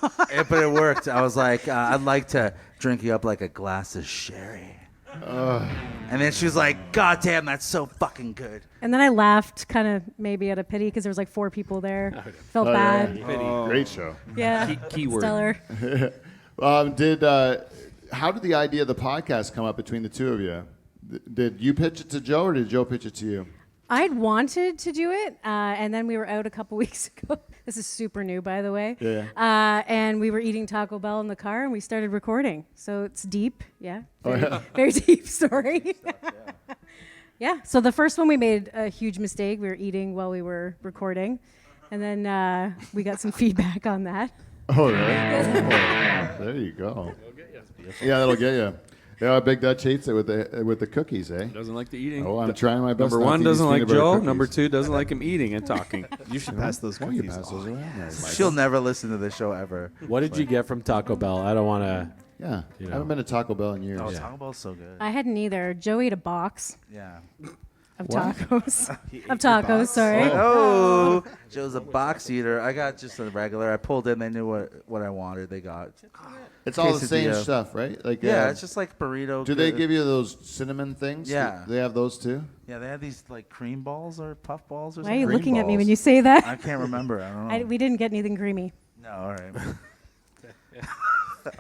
But it worked. I was like, I'd like to drink you up like a glass of sherry. And then she was like, God damn, that's so fucking good. And then I laughed, kind of maybe out of pity, because there was like 4 people there. Felt bad. Great show. Yeah. Keyword. Stellar. How did the idea of the podcast come up between the two of you? Did you pitch it to Joe, or did Joe pitch it to you? I'd wanted to do it, and then we were out a couple weeks ago. This is super new, by the way. Yeah. And we were eating Taco Bell in the car, and we started recording. So it's deep, yeah. Oh, yeah. Very deep story. Yeah. So the first one we made a huge mistake. We were eating while we were recording, and then we got some feedback on that. Oh, really? There you go. Yeah, that'll get you. Yeah, Big Dutch hates it with the cookies, eh? Doesn't like the eating. Oh, I'm trying my best. Number not one to eat doesn't these like peanut butter Joe. cookies. Number 2 doesn't like him eating and talking. You should pass those Why don't you cookies pass those off. around? She'll never listen to the show ever. What did you get from Taco Bell? I don't want to. Yeah, You I know. haven't been to Taco Bell in years. Oh, Taco Bell's so good. I hadn't either. Joe ate a box Yeah. of tacos. Of tacos, sorry. Oh, Joe's a box eater. I got just a regular. I pulled in. They knew what I wanted. They got. It's all the same quesadilla. stuff, right? Like Yeah, it's just like burrito. Do they give you those cinnamon things? Yeah. They have those too? Yeah, they had these like cream balls or puff balls or Why are something. you Green looking at me balls. when you say that? I can't remember. I don't know. We didn't get anything creamy. No, all right.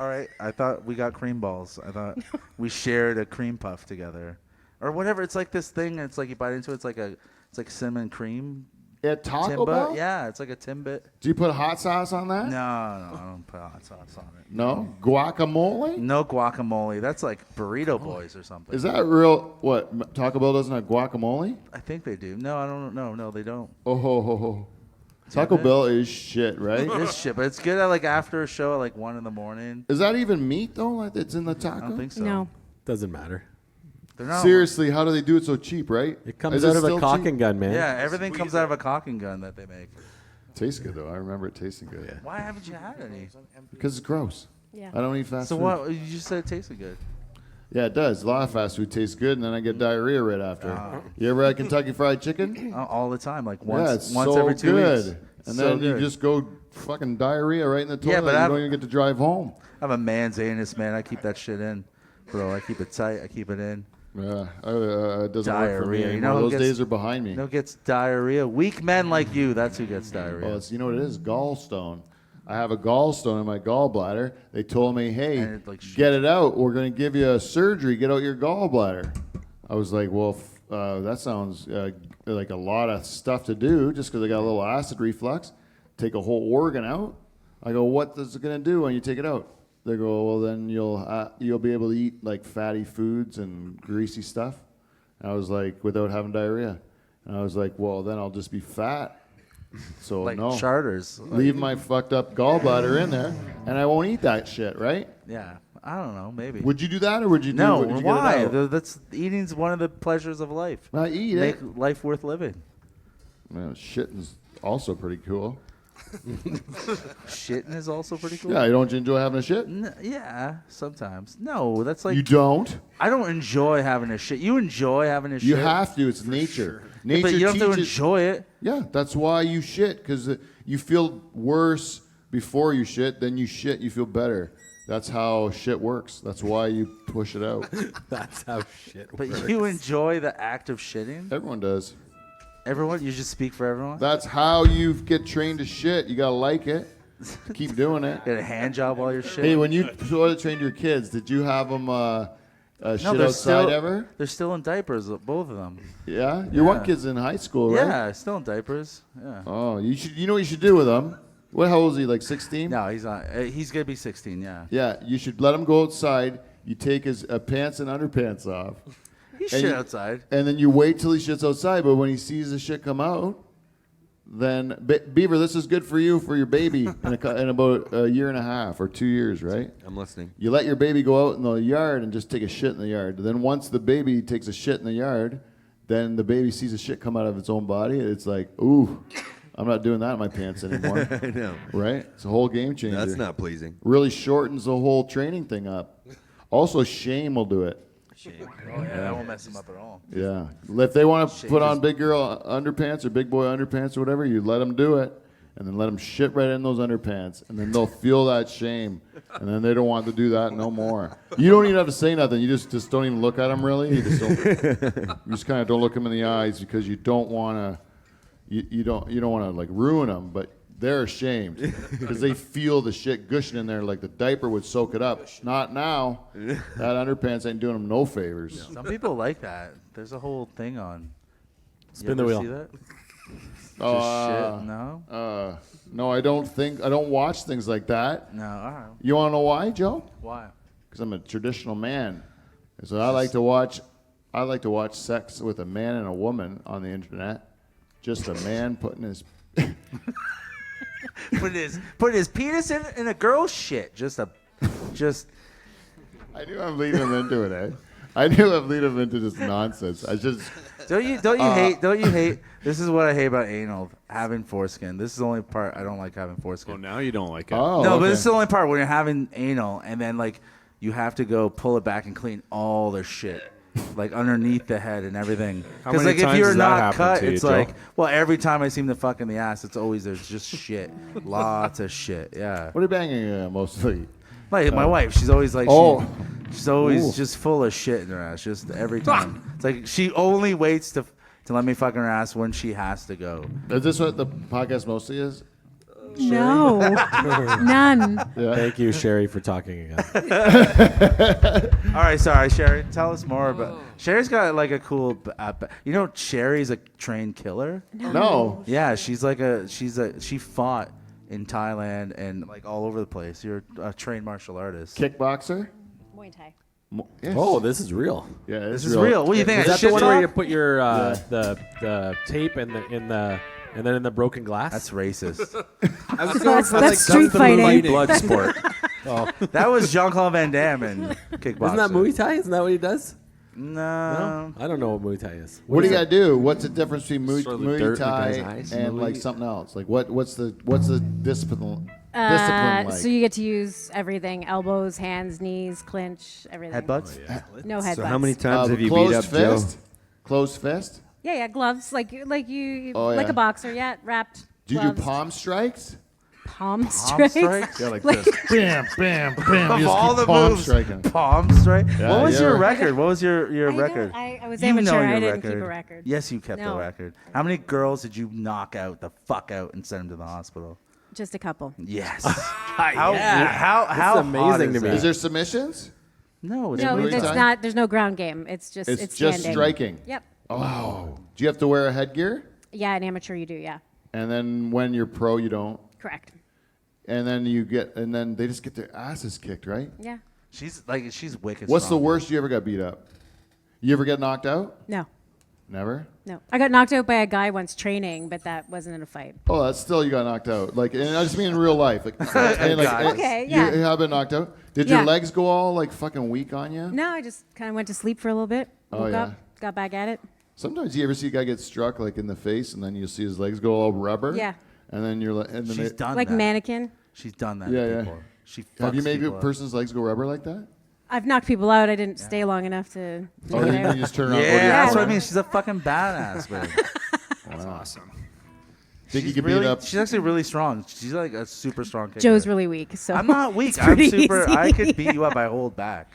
All right. I thought we got cream balls. I thought we shared a cream puff together, or whatever. It's like this thing. It's like you bite into it. It's like cinnamon cream. At Taco Timbit. Bell? Yeah, it's like a Timbit. Do you put hot sauce on that? No, I don't put hot sauce on it. No? Guacamole? No guacamole. That's like Burrito Boys or something. Is that real? What? Taco Bell doesn't have guacamole? I think they do. No, I don't know. No, they don't. Oh, ho, ho, ho. Taco Bell is shit, right? It is shit, but it's good at like after a show at like 1 a.m. Is that even meat though? Like it's in the taco? I don't think so. No. Doesn't matter. They're not. Seriously, how do they do it so cheap, right? It comes Is out of a still cock cheap? and gun, man. Yeah, everything comes out of a caulk and gun that they make. Tastes good though. I remember it tasting good. Yeah. Why haven't you had any? Because it's gross. Yeah. I don't eat fast So food. what? You just said it tasted good. Yeah, it does. A lot of fast food tastes good, and then I get diarrhea right after. You ever had Kentucky Fried Chicken? All the time, like Yeah, once, it's once so every 2 good. weeks. And So then you good. just go fucking diarrhea right in the toilet. Yeah, but you I've- don't even get to drive home. I'm a man's anus, man. I keep that shit in, bro. I keep it tight. I keep it in. Yeah, it doesn't work for me Diarrhea. You anymore. know who Those gets- days are behind me. You know who gets diarrhea? Weak men like you. That's who gets diarrhea. Well, you know what it is? Gallstone. I have a gallstone in my gallbladder. They told me, hey, And it, like, get it out. We're going to give you a surgery. Get out your gallbladder. I was like, well, that sounds like a lot of stuff to do just because I got a little acid reflux. Take a whole organ out. I go, what is it going to do when you take it out? They go, well, then you'll be able to eat like fatty foods and greasy stuff. And I was like, without having diarrhea. And I was like, well, then I'll just be fat. So like no. charters. Leave my fucked up gallbladder in there, and I won't eat that shit, right? Yeah, I don't know. Maybe. Would you do that, or would you do? No. would you Why? Get it out? That's eating's one of the pleasures of life. I eat Make it. life worth living. Well, shitting's also pretty cool. Shitting is also pretty cool. Yeah, you don't enjoy having a shit? Yeah, sometimes. No, that's like You don't? I don't enjoy having a shit. You enjoy having a shit. You have to. It's nature. Nature but you don't have to teaches- enjoy it. Yeah, that's why you shit, because you feel worse before you shit. Then you shit, you feel better. That's how shit works. That's why you push it out. That's how shit But works. you enjoy the act of shitting. Everyone does. Everyone, you just speak for everyone. That's how you get trained to shit. You gotta like it. Keep doing it. Get a hand job while you're shitting. Hey, when you toilet trained your kids, did you have them shit they're outside still, ever? They're still in diapers, both of them. Yeah, your one kid's in high school, right? Yeah, still in diapers. Yeah. Oh, you should. You know what you should do with them? How old is he? Like 16? No, he's not. He's gonna be 16. Yeah. Yeah, you should let him go outside. You take his pants and underpants off. He And shit you- outside. And then you wait till he shits outside. But when he sees the shit come out, then Beaver, this is good for you for your baby in about a year and a half or 2 years, right? I'm listening. You let your baby go out in the yard and just take a shit in the yard. Then once the baby takes a shit in the yard, then the baby sees a shit come out of its own body. It's like, ooh, I'm not doing that in my pants anymore. I know. Right? It's a whole game changer. That's not pleasing. Really shortens the whole training thing up. Also, shame will do it. Shame. Oh, yeah, that won't mess them up at all. Yeah. If they want to put on big girl underpants or big boy underpants or whatever, you let them do it. And then let them shit right in those underpants. And then they'll feel that shame. And then they don't want to do that no more. You don't even have to say nothing. You just don't even look at them really. You just kind of don't look them in the eyes because you don't want to. You don't want to like ruin them, but they're ashamed because they feel the shit gushing in there like the diaper would soak it up. Not now. That underpants ain't doing them no favors. Some people like that. There's a whole thing on. Spin the wheel. See that? Just shit. No. No, I don't watch things like that. No. All right. You want to know why, Joe? Why? Because I'm a traditional man. So I like to watch sex with a man and a woman on the internet. Just a man putting his put his penis in a girl's shit. Just. I knew I'm leading him into it, eh? I knew I'd lead him into this nonsense. Don't you hate? This is what I hate about anal, having foreskin. This is the only part I don't like having foreskin. Oh, now you don't like it. Oh, no, okay. but this is the only part when you're having anal, and then like you have to go pull it back and clean all their shit, like underneath the head and everything. How Because many like if times you're does that not happen cut, to you, it's Joe? like every time I seem to fuck in the ass, it's always there's just shit, lots of shit. Yeah. What are you banging mostly? Like my wife, she's always like she's always Ooh. just full of shit in her ass, just every time. It's like she only waits to let me fuck in her ass when she has to go. Is this what the podcast mostly is? No, none. Yeah. Thank you, Sherry, for talking again. All right, sorry, Sherry. Tell us more about. Sherry's got like a cool. You know, Sherry's a trained killer. No. Yeah, she fought in Thailand and like all over the place. You're a trained martial artist. Kickboxer? Muay Thai. Yes. Oh, this is real. Yeah, This is real. What do you think? Is I that the shit one where talk? you put your the tape and then in the broken glass? That's racist. That's street fighting. Blood sport. Oh, That was Jean-Claude Van Damme in kickboxing. isn't that Muay Thai? Isn't that what he does? No. I don't know what Muay Thai is. What do is you it? got to do? What's the difference between Throw the Muay dirt in the Thai guy's eyes. and like something else? Like what's the discipline like? So you get to use everything: elbows, hands, knees, clinch, everything. Headbutts? No headbutts. So how many times have you beat closed up fist? Joe? Closed fist? Yeah, gloves, like you, Oh, like yeah. a boxer. Yeah, wrapped. Do you do gloves. palm strikes? Palm strikes? strikes? Yeah, like this. Bam, bam, bam. Of You just all keep the palm moves, striking. palm strike. Yeah, What was yeah. your record? What was your record? I was You amateur. know I your didn't keep a record. Yes, you kept the No. record. How many girls did you knock out the fuck out and send them to the hospital? Just a couple. Yes. Yeah. How amazing hot to is me. that? Is there submissions? No, it's No, Muay there's Thai? not. There's no ground game. It's just It's it's just standing. striking. Yep. Oh. Do you have to wear a headgear? Yeah, an amateur you do. Yeah. And then when you're pro, you don't. Correct. And then they just get their asses kicked, right? Yeah. she's wicked. What's the strong. worst you ever got beat up? You ever get knocked out? No. Never? No. I got knocked out by a guy once training, but that wasn't in a fight. Oh, that's still you got knocked out. Like, and I just mean in real life. Like, and like Okay, yeah. You have been knocked out. Did Yeah. your legs go all like fucking weak on you? No, I just kind of went to sleep for a little bit. Oh, Woke yeah. up, got back at it. Sometimes you ever see a guy get struck like in the face, and then you see his legs go all rubber. Yeah. And then you're like, and then She's done Like that. mannequin. She's done that. Yeah, to yeah. people. She have you fucks made a people up. person's legs go rubber like that? I've knocked people out. I didn't stay long enough to. Oh, get then out. you just turn around. Yeah, and go to your that's what I corner? mean. She's a fucking badass, man. That's awesome. Think you She's could really, beat up? she's actually really strong. She's like a super strong kicker. Joe's really weak, so I'm not weak. it's I'm pretty super. easy. I could beat you up. I hold back.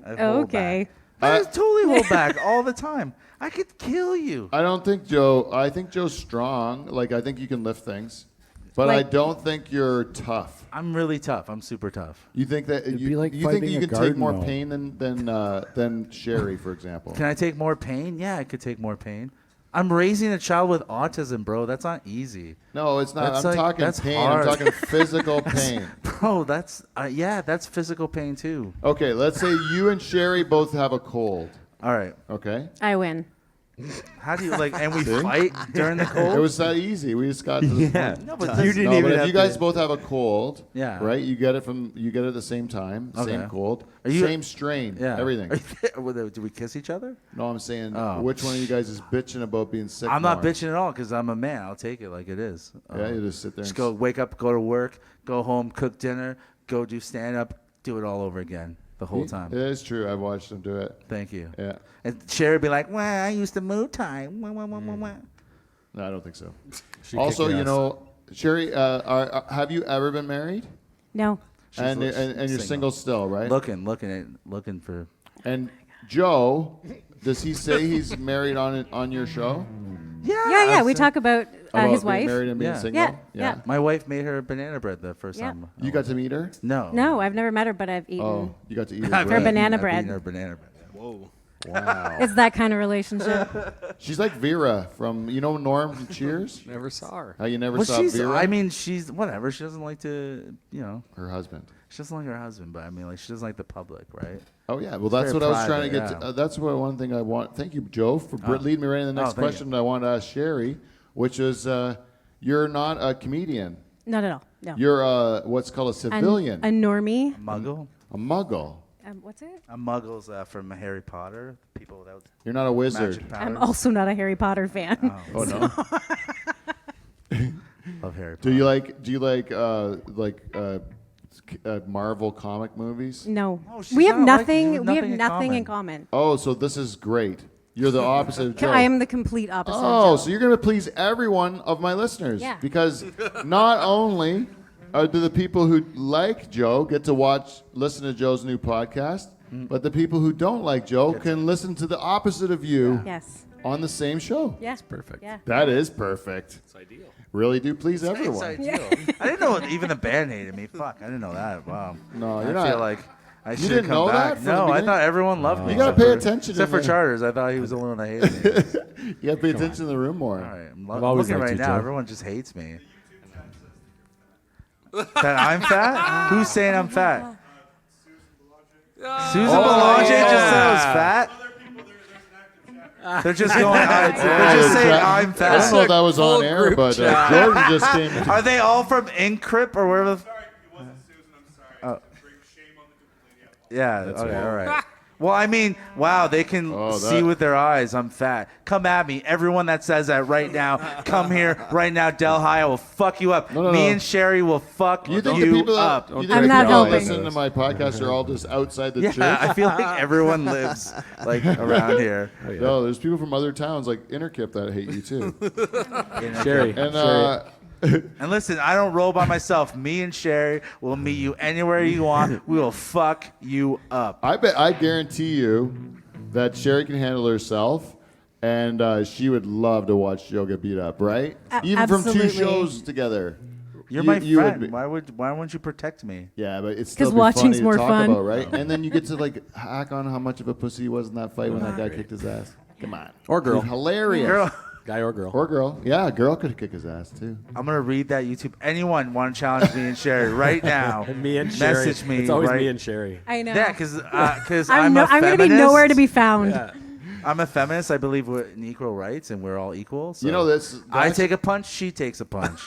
I hold Okay. back. I totally hold back all the time. I could kill you. I don't think Joe. I think Joe's strong. Like I think you can lift things, but I Like- don't think you're tough. I'm really tough. I'm super tough. You think that It'd you, be like you think fighting you a can take garden more gnome. pain than Sherry, for example? Can I take more pain? Yeah, I could take more pain. I'm raising a child with autism, bro. That's not easy. No, it's not. That's I'm like- talking that's pain. hard. I'm talking physical pain. Bro, that's that's physical pain too. Okay, let's say you and Sherry both have a cold. All right. Okay, I win. How do you like? And we fight during the cold. It was that easy. We just got to the point. No, but You this, didn't No, even but if have you guys to- both have a cold, Yeah. right? You get it at the same time, same Okay. cold, Are you- same strain, yeah. everything. Do we kiss each other? No, I'm saying Oh. which one of you guys is bitching about being sick? I'm not more? bitching at all because I'm a man. I'll take it like it is. Yeah, you just sit there. Just and go wake up, go to work, go home, cook dinner, go do stand up, do it all over again the whole time. It is true. I've watched them do it. Thank you. Yeah. And Sherry would be like, "Well, I used to Muay Thai." Wah, wah, wah, wah, wah. No, I don't think so. She Also, kicked your you ass. know, Sherry, have you ever been married? No. And you're single still, right? Looking for. And Joe, does he say he's married on your show? Yeah. We talk about About his being wife. married and being Yeah. single? Yeah. My wife made her banana bread the first Yeah. time. You got to meet her? No. No, I've never met her, but I've eaten. Oh, you got to eat her I've Her bread. banana I've bread. eaten her banana bread. Whoa. Wow. It's that kind of relationship. She's like Vera from, Norm from Cheers? Never saw her. How you never Well, saw Vera? I mean, she's whatever. She doesn't like to, her husband. she doesn't like her husband, but I mean, like, she doesn't like the public, right? Oh, yeah. Well, that's very what I was trying to private, get to. yeah. That's what one thing I want. Thank you, Joe, for leading me right into the next thank question that I wanted to ask Sherry, which is you're not a comedian. Not at all. No. You're what's called a civilian, A normie. Muggle. a muggle. What's it? A muggle's from Harry Potter. People without You're not a wizard. magic powers. I'm also not a Harry Potter fan. Oh, no. Love Harry Potter. Do you like Marvel comic movies? No. No, she's We have not like you. nothing. Have We have nothing in nothing in common. common. Oh, so this is great. You're the opposite of Joe. I am the complete opposite. Oh, of Joe. so you're going to please every one of my listeners. Yeah. Because not only do the people who like Joe get to listen to Joe's new podcast, but the people who don't like Joe can listen to the opposite of you Yes. on the same show. Yeah. Perfect. Yeah. That is perfect. It's ideal. Really do please It's everyone. ideal. I didn't know even the band hated me. Fuck, I didn't know that. Wow. No, I you're feel not. like I should didn't come know back. that from the No, I beginning? thought everyone loved me. You gotta except pay for- attention Except to for the- Charters, I thought he was the one that hated me. You got to pay attention to the room more. All right, I'm I've always looking liked right you, now. Joe. Everyone just hates me. That I'm fat? Who's saying I'm fat? Susan Belanger just said I was fat. They're just going. They're just saying I'm I don't fat. know if that was on Full air, group but chat. Jordan just came. Are they all from Incrip or wherever? Sorry, it wasn't Susan. I'm sorry. Bring shame on the complete. Yeah. Okay. All right. Well, I mean, wow, they can Oh, see that- with their eyes I'm fat. Come at me. Everyone that says that right now, come here right now. Delhi, I will fuck you up. No, no, me no. and Sherry will fuck You think the you people up. that, you think I'm the not people that helping. listen to my podcast are all just outside the Yeah, church? I feel like everyone lives like around here. No, there's people from other towns like Interkip that hate you too. Sherry. And And listen, I don't roll by myself. Me and Sherry will meet you anywhere you want. We will fuck you up. I guarantee you that Sherry can handle herself, and she would love to watch Joe get beat up, right? Even from two absolutely. shows together. You're my you would friend. be- Why wouldn't you protect me? Yeah, but it's still 'Cause be watching's funny to more talk fun. about, right? And then you get to like hack on how much of a pussy he was in that fight when that guy kicked his ass. Come on, Or girl. Dude, hilarious. Girl, Guy or girl. Or girl. Yeah, a girl could kick his ass too. I'm gonna read that YouTube. Anyone want to challenge me and Sherry right now? Me and Sherry. Message me. It's always right. me and Sherry. I know. Yeah, because I'm a going to be feminist. nowhere to be found. Yeah. I'm a feminist. I believe we're in equal rights and we're all equal. So You know this. I take a punch. She takes a punch.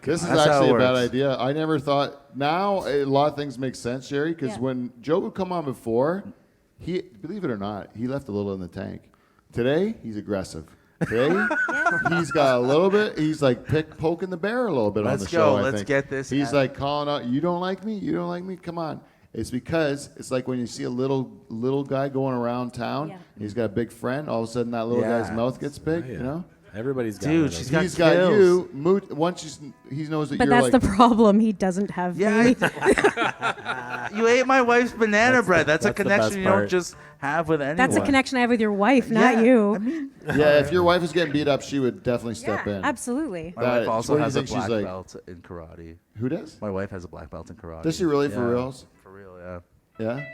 This is That's how actually it a bad works. idea. I never thought. Now a lot of things make sense, Sherry, because Yeah. when Joe would come on before, he, believe it or not, he left a little in the tank. Today, he's aggressive. Today, he's got a little bit. He's like poking the bear a little bit on Let's the show. go. I Let's think. get this He's at- like calling out. You don't like me. You don't like me. Come on. It's because it's like when you see a little guy going around town. Yeah. He's got a big friend. All of a sudden, that little Yeah. guy's mouth gets big. You know. Everybody's got Dude, one of she's those. got He's got kills. you. Once he knows that But you're that's like. the problem. He doesn't have Yeah, me. You ate my wife's banana bread. That's a that's the best connection you don't part. just have with anyone. That's a connection I have with your wife, not Yeah, you. I mean, Yeah, if your wife is getting beat up, she would definitely step in. Absolutely. my That- wife also what do you has a think she's black like? belt in karate. Who does? My wife has a black belt in karate. Does she really, for Yeah, reals? For real, yeah. Yeah.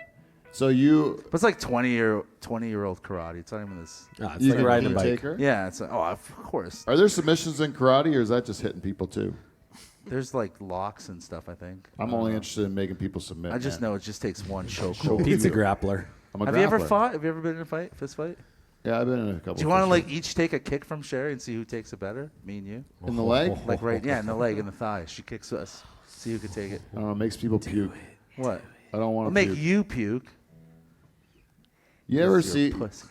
So you But it's like 20-year-old karate. It's not even this. Ah, it's you like can riding a bike. take her? Yeah, it's of course. Are there submissions in karate, or is that just hitting people too? There's like locks and stuff. I think. I'm only interested in making people submit. I just man. know it just takes one choke. Choke. Pete's a grappler. I'm a Have you ever grappler. fought? Have you ever been in a fight? Fist fight? Yeah, I've been in a couple. Do you want to like each take a kick from Sherry and see who takes it better? Me and you. In the leg? Like in the leg, in the thigh. She kicks us. See who can take it. I don't know. It makes people puke. What? I don't want I'll to make puke. you puke. You ever You're see? pussy.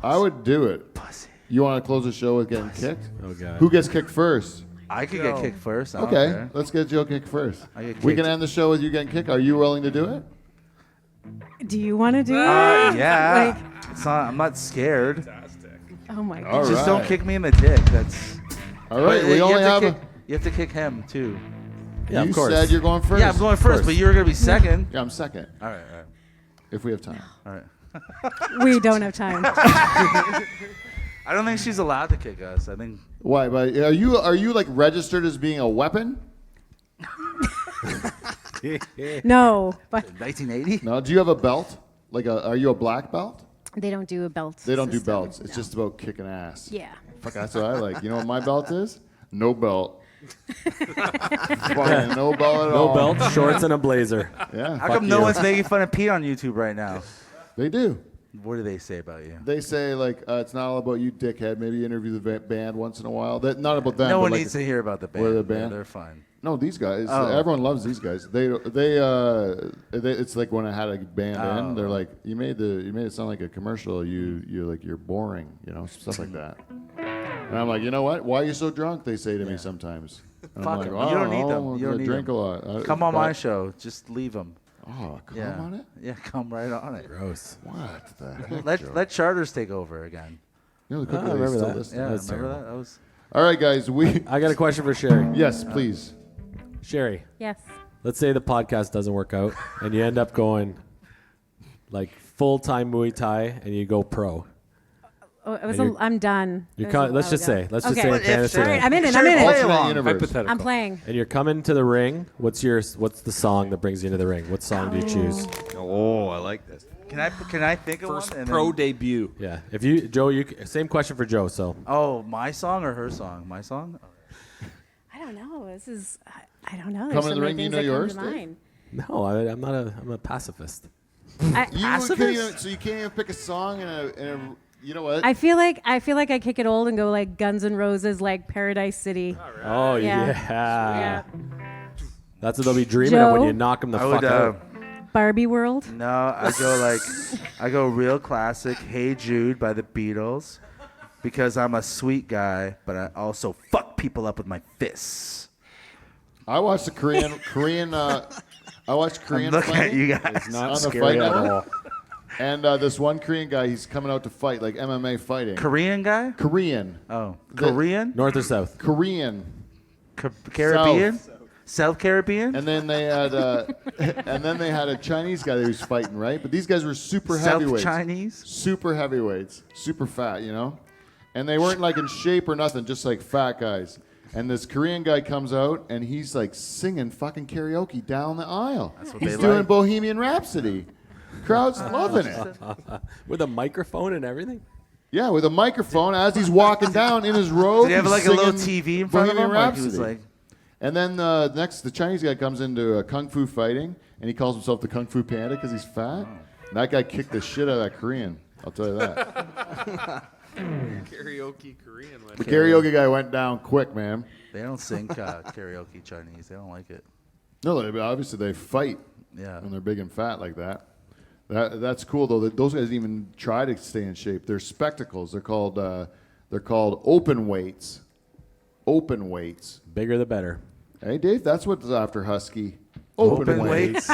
I would do it. Pussy. You want to close the show with getting kicked? Oh god. Who gets kicked first? I could get kicked first. I don't Okay, care. let's get Joe kicked first. I get We can kicked. end the show with you getting kicked. Are you willing to do it? Do you want to do it? Yeah. Like, It's not, I'm not scared. oh my All god. Just don't right. kick me in the dick. That's. All right, But we you only have have. to you have to kick him too. Yeah, You of course. said you're going first. Yeah, I'm going first, but you're gonna be second. Yeah, I'm second. All right. If we have time. All right. We don't have time. I don't think she's allowed to kick us. I think. Why? But are you like registered as being a weapon? No, but 1980. No. Do you have a belt? Are you a black belt? they don't do a belt. They don't do system. belts. It's No. just about kicking ass. Yeah. Fuck, that's what I like. You know what my belt is? No belt. Fucking no belt at No all. belt, shorts, and a blazer. Yeah. How fuck come no you. one's making fun of Pete on YouTube right now? They do. What do they say about you? They say it's not all about you, dickhead. Maybe interview the band once in a while. Not about them. No but one like, needs to hear about the band. What are the Yeah, band? they're fine. No, these guys. Oh. Everyone loves these guys. They it's like when I had a band in, they're like, you made it sound like a commercial. You're boring, stuff like that. And I'm like, you know what? Why are you so drunk? They say to me sometimes. And Fuck I'm like, 'em. oh, You don't need them. I'm You gonna don't need drink them. a lot. Come on my show. Just leave them. Oh, come Yeah. on it. Yeah, come right on it. Gross. What the heck? Let Charters take over again. You know, the Oh, I cookie remember still that. listening. Yeah, That's remember terrible. that? That was. All right, guys. I got a question for Sherry. Yes, please. Sherry, Yes. let's say the podcast doesn't work out and you end up going like full-time Muay Thai and you go pro. Oh, And you're- I'm done. You're That was a let's while just ago. say, let's Okay. just say What if, fantasy Sherry? All right, land. I'm in it. Sherry, I'm in play it. along. Universe. I'm playing. And you're coming to the ring. What's the song that brings you into the ring? What song do you choose? Oh, I like this. Can I think of First one? And pro then- debut. Yeah. If you Joe, same question for Joe. So Oh, my song or her song? My song. I don't know. This is. I don't know. Come There's in so the many ring, you things know that come yours, to Dave? mind. no, I'm a pacifist. You can't Pacifist? even pick a song and you know what? I feel like I kick it old and go like Guns N' Roses, like Paradise City. Oh Yeah. yeah. That's what they'll be dreaming of Joe? when you knock them the I fuck would. out. Barbie World. No, I go real classic. Hey Jude by the Beatles, because I'm a sweet guy, but I also fuck people up with my fists. I watched the Korean. I watched Korean. I'm looking at fighting you guys. It's not on the scary fight at network. all. And this one Korean guy, he's coming out to fight, like MMA fighting. Korean guy? Korean. Oh, The- Korean? North or south? Korean. Caribbean? South Caribbean? And then they had, a Chinese guy that was fighting, right? But these guys were super South heavyweights. Chinese? Super heavyweights, super fat, And they weren't like in shape or nothing, just like fat guys. And this Korean guy comes out and he's like singing fucking karaoke down the aisle. That's what He's they doing like. Bohemian Rhapsody. Crowd's loving it. With a microphone and everything? Yeah, with a microphone as he's walking down in his robe. Did he have he's like a little singing TV in front of Bohemian him? Like he was Rhapsody. like, And then the Chinese guy comes into kung fu fighting, and he calls himself the Kung Fu Panda because he's fat. And that guy kicked the shit out of that Korean. I'll tell you that. Karaoke Korean. The karaoke guy went down quick, man. they don't sing karaoke Chinese. They don't like it. No, obviously they fight Yeah. when they're big and fat like that. That's cool though. Those guys didn't even try to stay in shape. They're spectacles. They're called open weights. Open weights. Bigger the better. Hey Dave, that's what's after Husky. Open weights.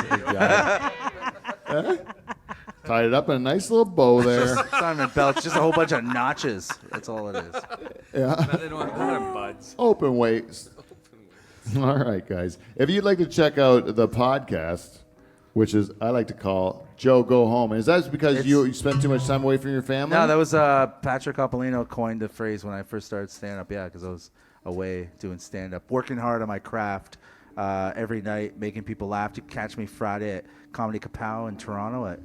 Tied it up in a nice little bow there. Simon Belch, just a whole bunch of notches. That's all it is. Yeah. They don't have buds. Open weights. All right, guys. If you'd like to check out the podcast, which is I like to call Joe Go Home, is that because you spent too much time away from your family? No, that was Patrick Coppolino coined the phrase when I first started stand-up. Yeah, because I was away doing stand-up, working hard on my craft every night, making people laugh. You can catch me Friday at Comedy Kapow in Toronto at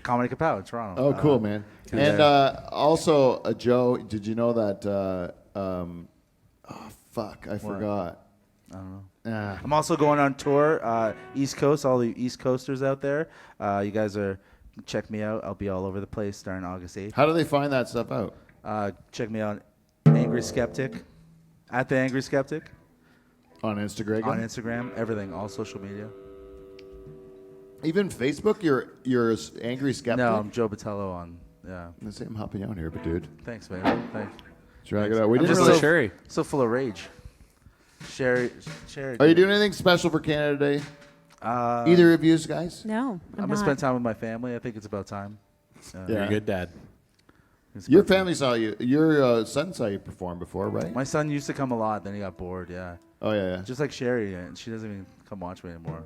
Comedy Kapow in Toronto. Oh, cool, man. And also, Joe, did you know that? I forgot. I don't know. Ah. I'm also going on tour, East Coast, all the East Coasters out there. You guys are check me out. I'll be all over the place starting August 8th. How do they find that stuff out? Check me out, Angry Skeptic, at the Angry Skeptic. On Instagram? On Instagram, everything, all social media. Even Facebook, you're Angry Skeptic? No, I'm Joe Botelho on, yeah. Let's say I'm hopping out here, but dude. Thanks, man. Thanks. Drag it out. We I'm didn't just really... Sherry. So full of rage. Sherry. Are you doing anything special for Canada Day? Either of you guys? No, I'm gonna spend time with my family. I think it's about time. You're a good dad. Your family saw you. Your son saw you perform before, right? My son used to come a lot. Then he got bored. Yeah. Oh yeah. Just like Sherry, and she doesn't even come watch me anymore.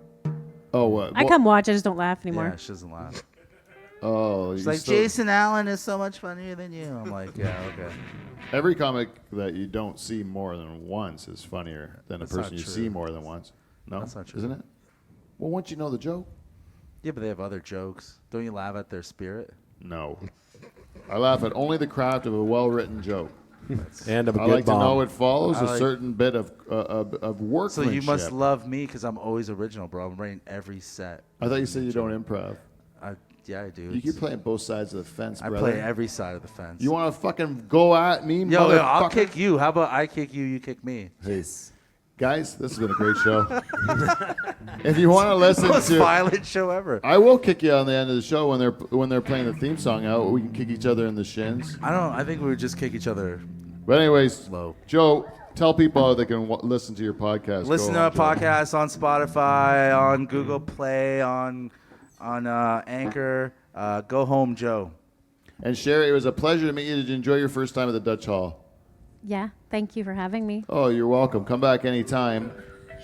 Oh what? I come watch. I just don't laugh anymore. Yeah, she doesn't laugh. Oh, she's like, Jason Allen is so much funnier than you. I'm like, yeah, okay. Every comic that you don't see more than once is funnier than That's a person not you true. see more than once. No, That's not true. Isn't it? Well, once you know the joke. Yeah, but they have other jokes. Don't you laugh at their spirit? No. I laugh at only the craft of a well-written joke. And of a I good like bomb. to know it follows I a like- certain bit of So workmanship. you must love me because I'm always original, bro. I'm writing every set. I thought you said you don't improv. Yeah, I do. You keep playing both sides of the fence, I brother. play every side of the fence. You want to fucking go at me, Yo, motherfucker? I'll kick you. How about I kick you, you kick me? Hey, guys, this has been a great show. If you want to listen Most to violent show ever. I will kick you on the end of the show when they're playing the theme song out. We can kick each other in the shins. I think we would just kick each other. But anyways, low. Joe, tell people how they can listen to your podcast. Listen to our podcast on Spotify, on Google Play, on Anchor. Go home, Joe. And Sherry, it was a pleasure to meet you. Did you enjoy your first time at the Dutch Hall? Yeah, thank you for having me. Oh, you're welcome. Come back anytime.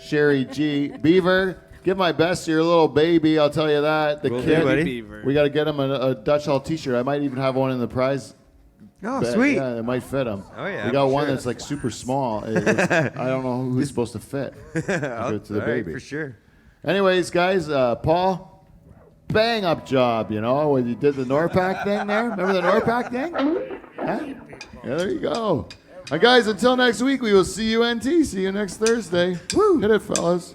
Sherry G. Beaver, give my best to your little baby. I'll tell you that. The Will do, kid, buddy. Beaver. we got to get him a Dutch Hall T-shirt. I might even have one in the prize. Oh, bag. sweet. Yeah, it might fit him. Oh, yeah, We got for one sure. that's like super small. I don't know who's supposed to fit. Give it to the All right, baby. for sure. Anyways, guys, Paul, bang up job, you know, when you did the Norpac thing there. Remember the Norpac thing? Yeah, there you go. And guys, until next week, we will see you NT. See you next Thursday. Woo! Hit it, fellas.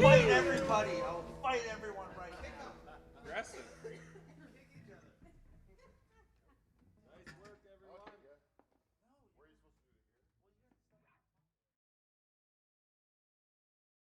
Fight everybody. I'll fight everyone right now. Aggressive.